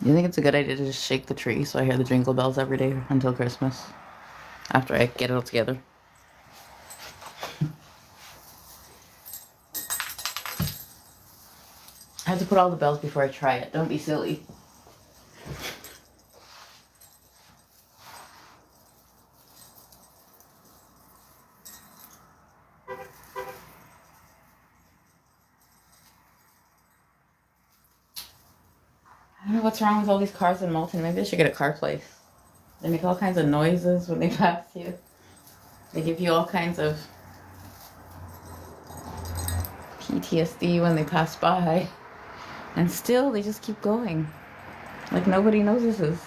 You think it's a good idea to just shake the tree so I hear the jingle bells every day until Christmas? After I get it all together. I have to put all the bells before I try it. Don't be silly. I don't know what's wrong with all these cars in Malton. Maybe I should get a car place. They make all kinds of noises when they pass you. They give you all kinds of PTSD when they pass by. And still, they just keep going. Like nobody notices.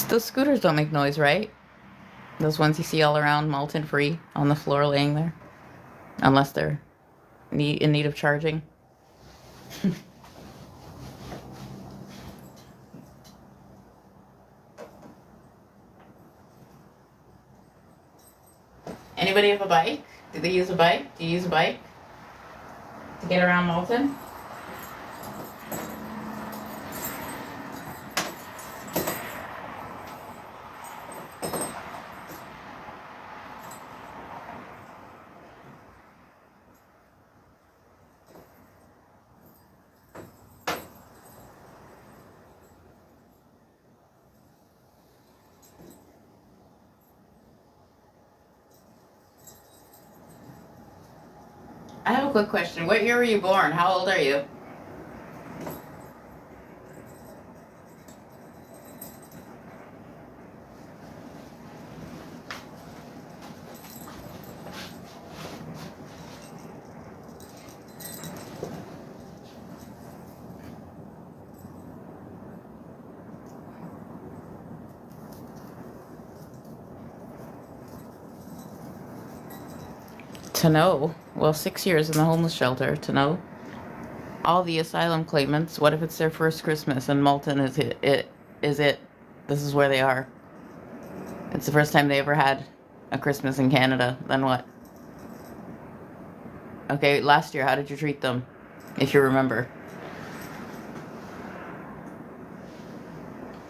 Those scooters don't make noise, right? Those ones you see all around Malton free on the floor laying there. Unless they're in need of charging. Anybody have a bike? Do they use a bike? Do you use a bike to get around Malton? I have a quick question. What year were you born? How old are you? To know. Well, 6 years in the homeless shelter. To know. All the asylum claimants. What if it's their first Christmas and Malton is it? This is where they are. It's the first time they ever had a Christmas in Canada. Then what? Okay, last year, how did you treat them? If you remember.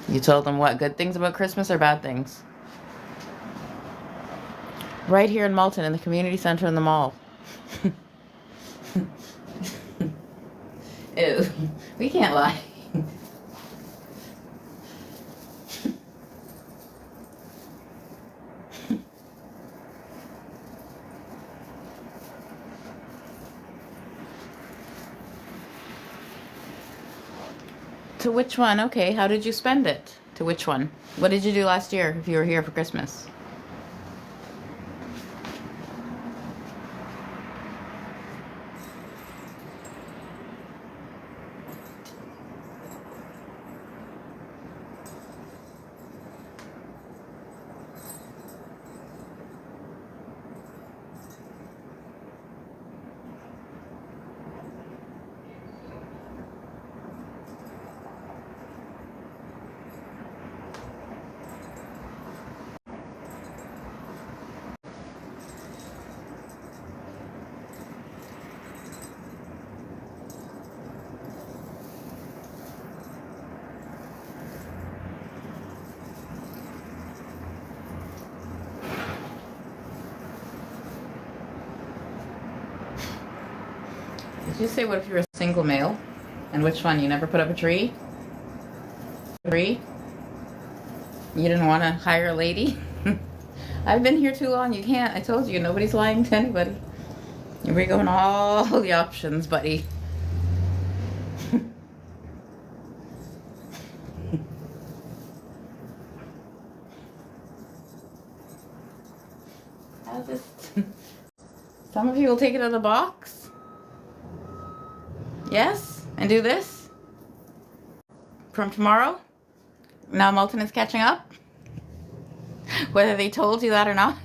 You told them what? Good things about Christmas or bad things? Right here in Malton, in the community center in the mall. Ew. We can't lie. To which one? Okay, how did you spend it? To which one? What did you do last year if you were here for Christmas? Did you say what if you're a single male? And which one? You never put up a tree? Tree? You didn't want to hire a lady? I've been here too long. You can't. I told you, nobody's lying to anybody. You're going all the options, buddy. How's this? Some of you will take it out of the box. Yes? And do this? From tomorrow? Now Malton is catching up? Whether they told you that or not?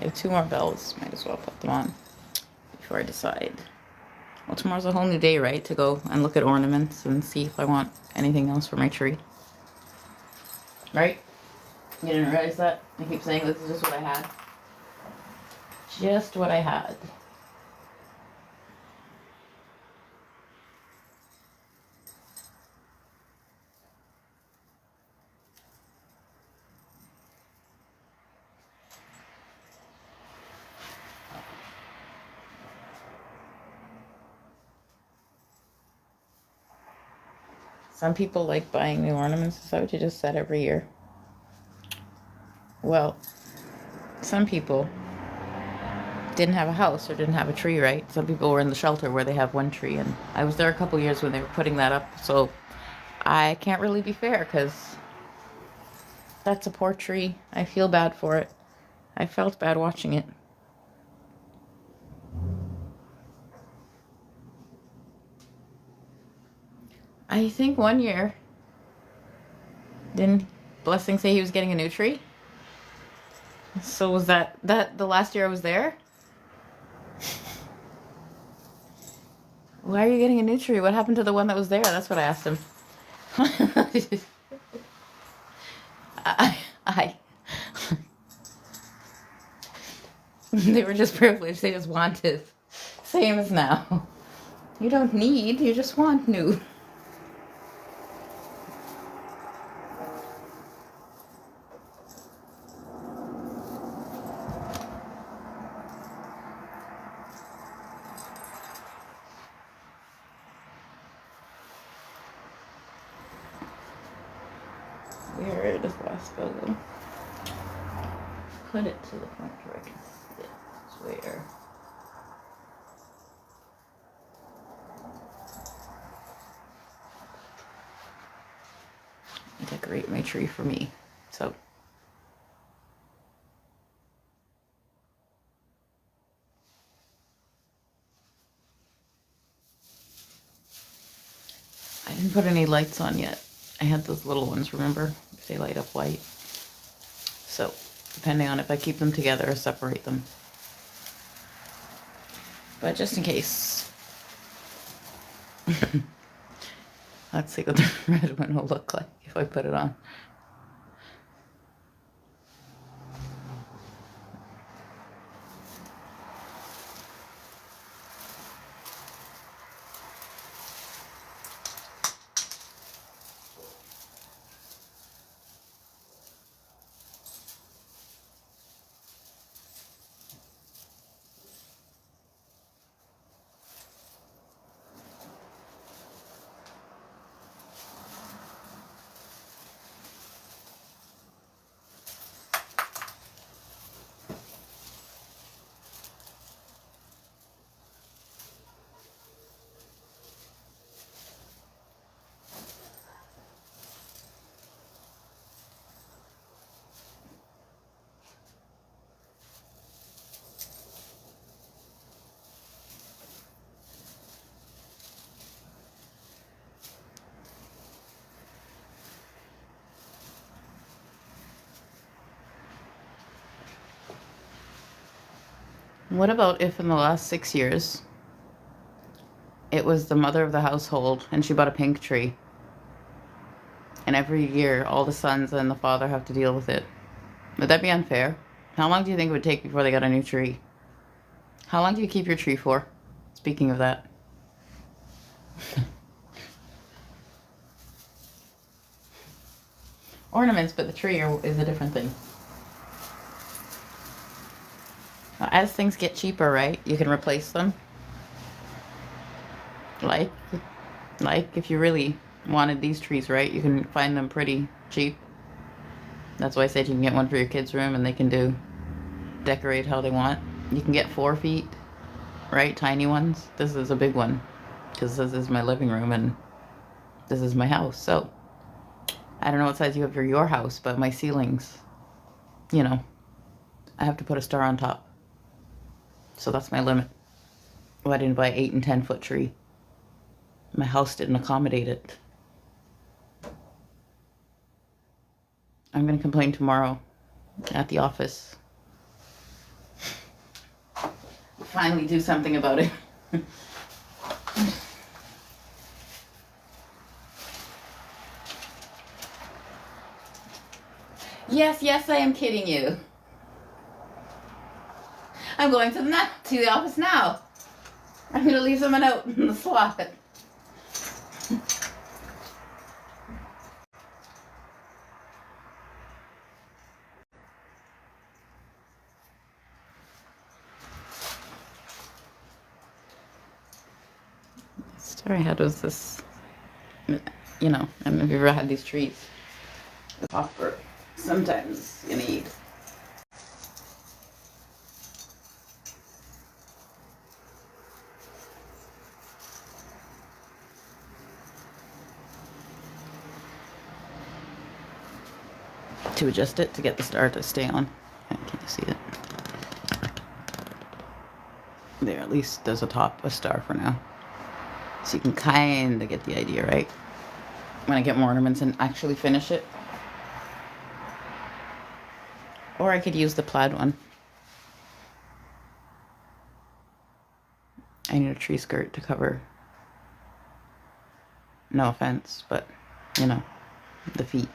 have 2 more bells. Might as well put them on before I decide. Well, tomorrow's a whole new day, right? To go and look at ornaments and see if I want anything else for my tree. Right? You didn't realize that? I keep saying this is just what I had. Just what I had. Some people like buying new ornaments. Is that what you just said every year? Well, some people didn't have a house or didn't have a tree, right? Some people were in the shelter where they have one tree, and I was there a couple years when they were putting that up, so I can't really be fair because that's a poor tree. I feel bad for it. I felt bad watching it. I think one year, didn't Blessing say he was getting a new tree? So was that the last year I was there? Why are you getting a new tree? What happened to the one that was there? That's what I asked him. I they were just privileged. They just wanted. Same as now. You don't need, you just want new. Where does the last go? Put it to the point where I can see it. Where? Decorate my tree for me. So I didn't put any lights on yet. I had those little ones, remember? They light up white. So depending on if I keep them together or separate them. But just in case. Let's see what the red one will look like if I put it on. What about if in the last 6 years it was the mother of the household and she bought a pink tree, and every year all the sons and the father have to deal with it? Would that be unfair? How long do you think it would take before they got a new tree? How long do you keep your tree for? Speaking of that. Ornaments, but the tree is a different thing. As things get cheaper, right, you can replace them. Like if you really wanted these trees, right, you can find them pretty cheap. That's why I said you can get one for your kids' room and they can decorate how they want. You can get 4 feet, right, tiny ones. This is a big one because this is my living room and this is my house. So I don't know what size you have for your house, but my ceilings, you know, I have to put a star on top. So that's my limit. Well, I didn't buy an 8 and 10 foot tree. My house didn't accommodate it. I'm going to complain tomorrow at the office. finally do something about it. Yes, I am kidding you. I'm going to the office now. I'm going to leave them a note in the slot. The story I had was this, you know, I don't know if you've ever had these trees. Offer. Sometimes you need. To adjust it to get the star to stay on. Can you see it? There, at least there's a star for now. So you can kind of get the idea, right? When I get more ornaments and actually finish it. Or I could use the plaid one. I need a tree skirt to cover. No offense, but, you know, the feet.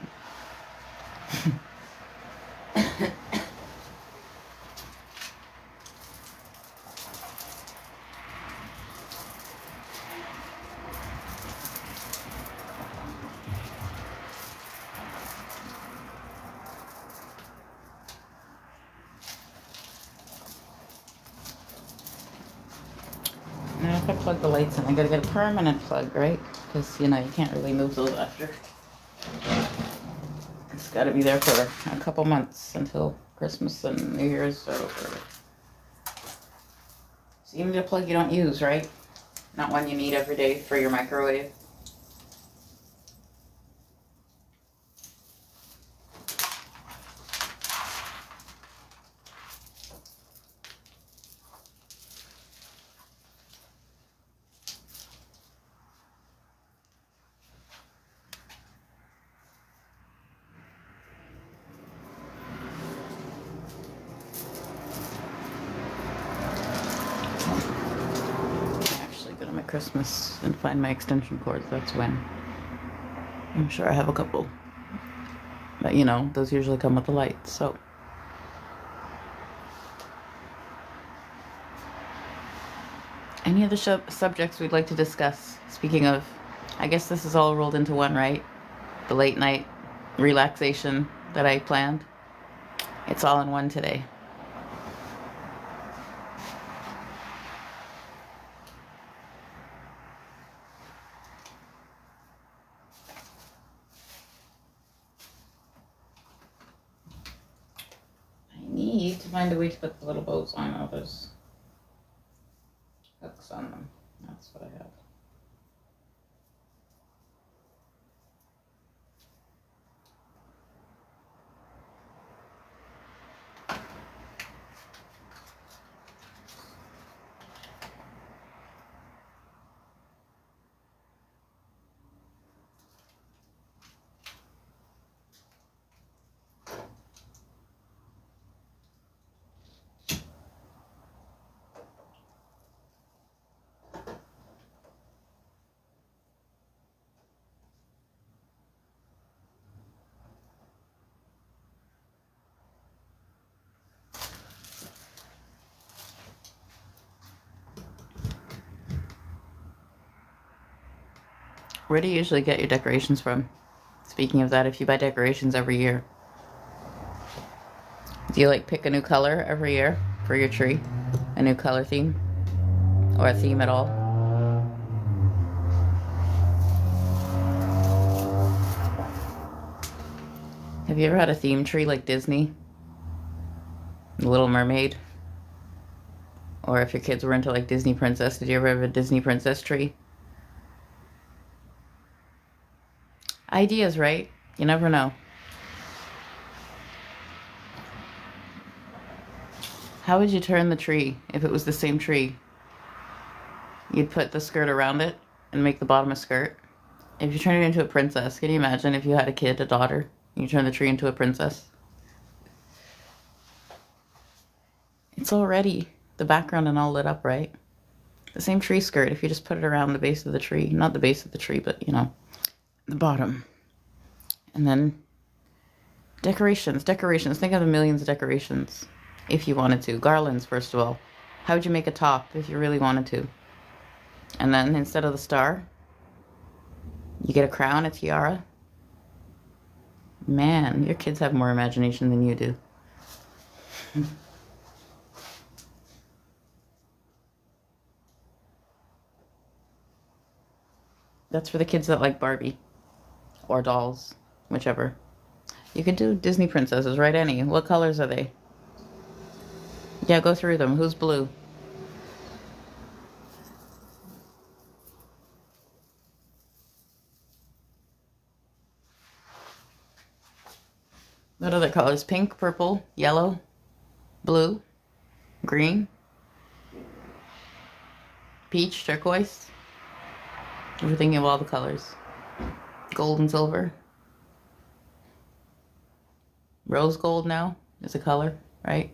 Now if I plug the lights in, I gotta get a permanent plug, right? Because, you know, you can't really move those after. It's gotta be there for a couple months until Christmas and New Year's are over. So you need a plug you don't use, right? Not one you need every day for your microwave. Christmas and find my extension cords. That's when. I'm sure I have a couple. But you know, those usually come with the lights, so. Any other subjects we'd like to discuss? Speaking of, I guess this is all rolled into one, right? The late night relaxation that I planned. It's all in one today. Need to find a way to put the little bows on. Oh, there's hooks on them. That's what I have. Where do you usually get your decorations from? Speaking of that, if you buy decorations every year, do you like pick a new color every year for your tree? A new color theme? Or a theme at all? Have you ever had a theme tree like Disney? The Little Mermaid? Or if your kids were into like Disney Princess, did you ever have a Disney Princess tree? Ideas, right? You never know. How would you turn the tree if it was the same tree? You'd put the skirt around it and make the bottom a skirt. If you turn it into a princess, can you imagine if you had a kid, a daughter, and you turn the tree into a princess? It's already the background and all lit up, right? The same tree skirt, if you just put it around the base of the tree. Not the base of the tree, but, you know, the bottom. And then decorations. Think of the millions of decorations if you wanted to. Garlands, first of all. How would you make a top if you really wanted to? And then instead of the star, you get a crown, a tiara. Man, your kids have more imagination than you do. That's for the kids that like Barbie or dolls, whichever. You could do Disney princesses, right? Any. What colors are they? Yeah, go through them. Who's blue? What other colors? Pink, purple, yellow, blue, green, peach, turquoise. We're thinking of all the colors. Gold and silver. Rose gold now is a color, right?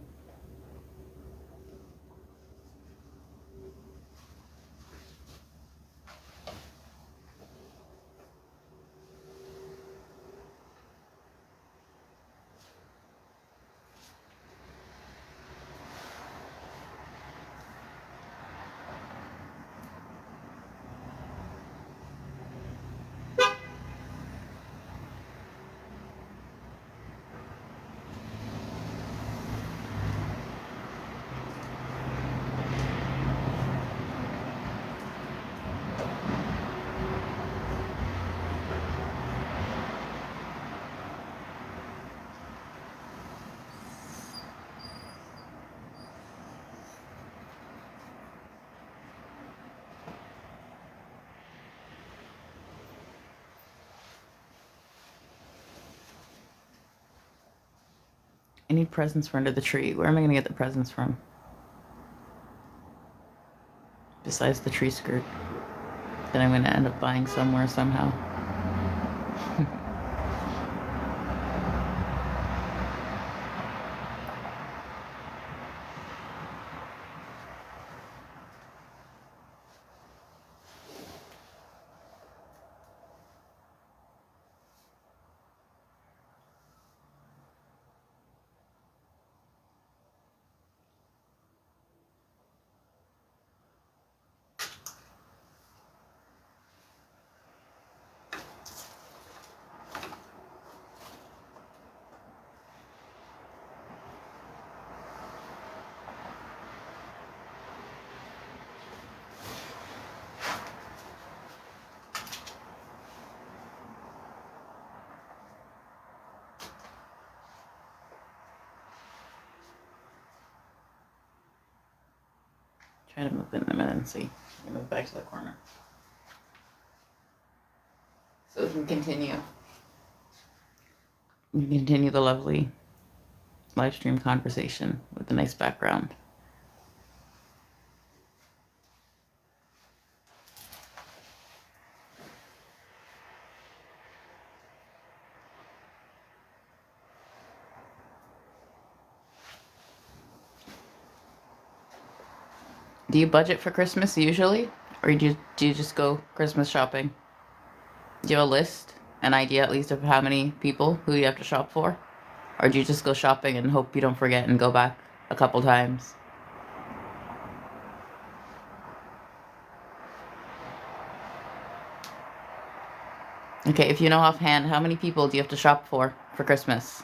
I need presents for under the tree. Where am I going to get the presents from? Besides the tree skirt that I'm going to end up buying somewhere somehow. Try to move it in a minute and see. Let me move back to the corner. So we can continue. We can continue the lovely live stream conversation with a nice background. Do you budget for Christmas usually? Or do you just go Christmas shopping? Do you have a list? An idea at least of how many people who you have to shop for? Or do you just go shopping and hope you don't forget and go back a couple times? Okay, if you know offhand, how many people do you have to shop for Christmas?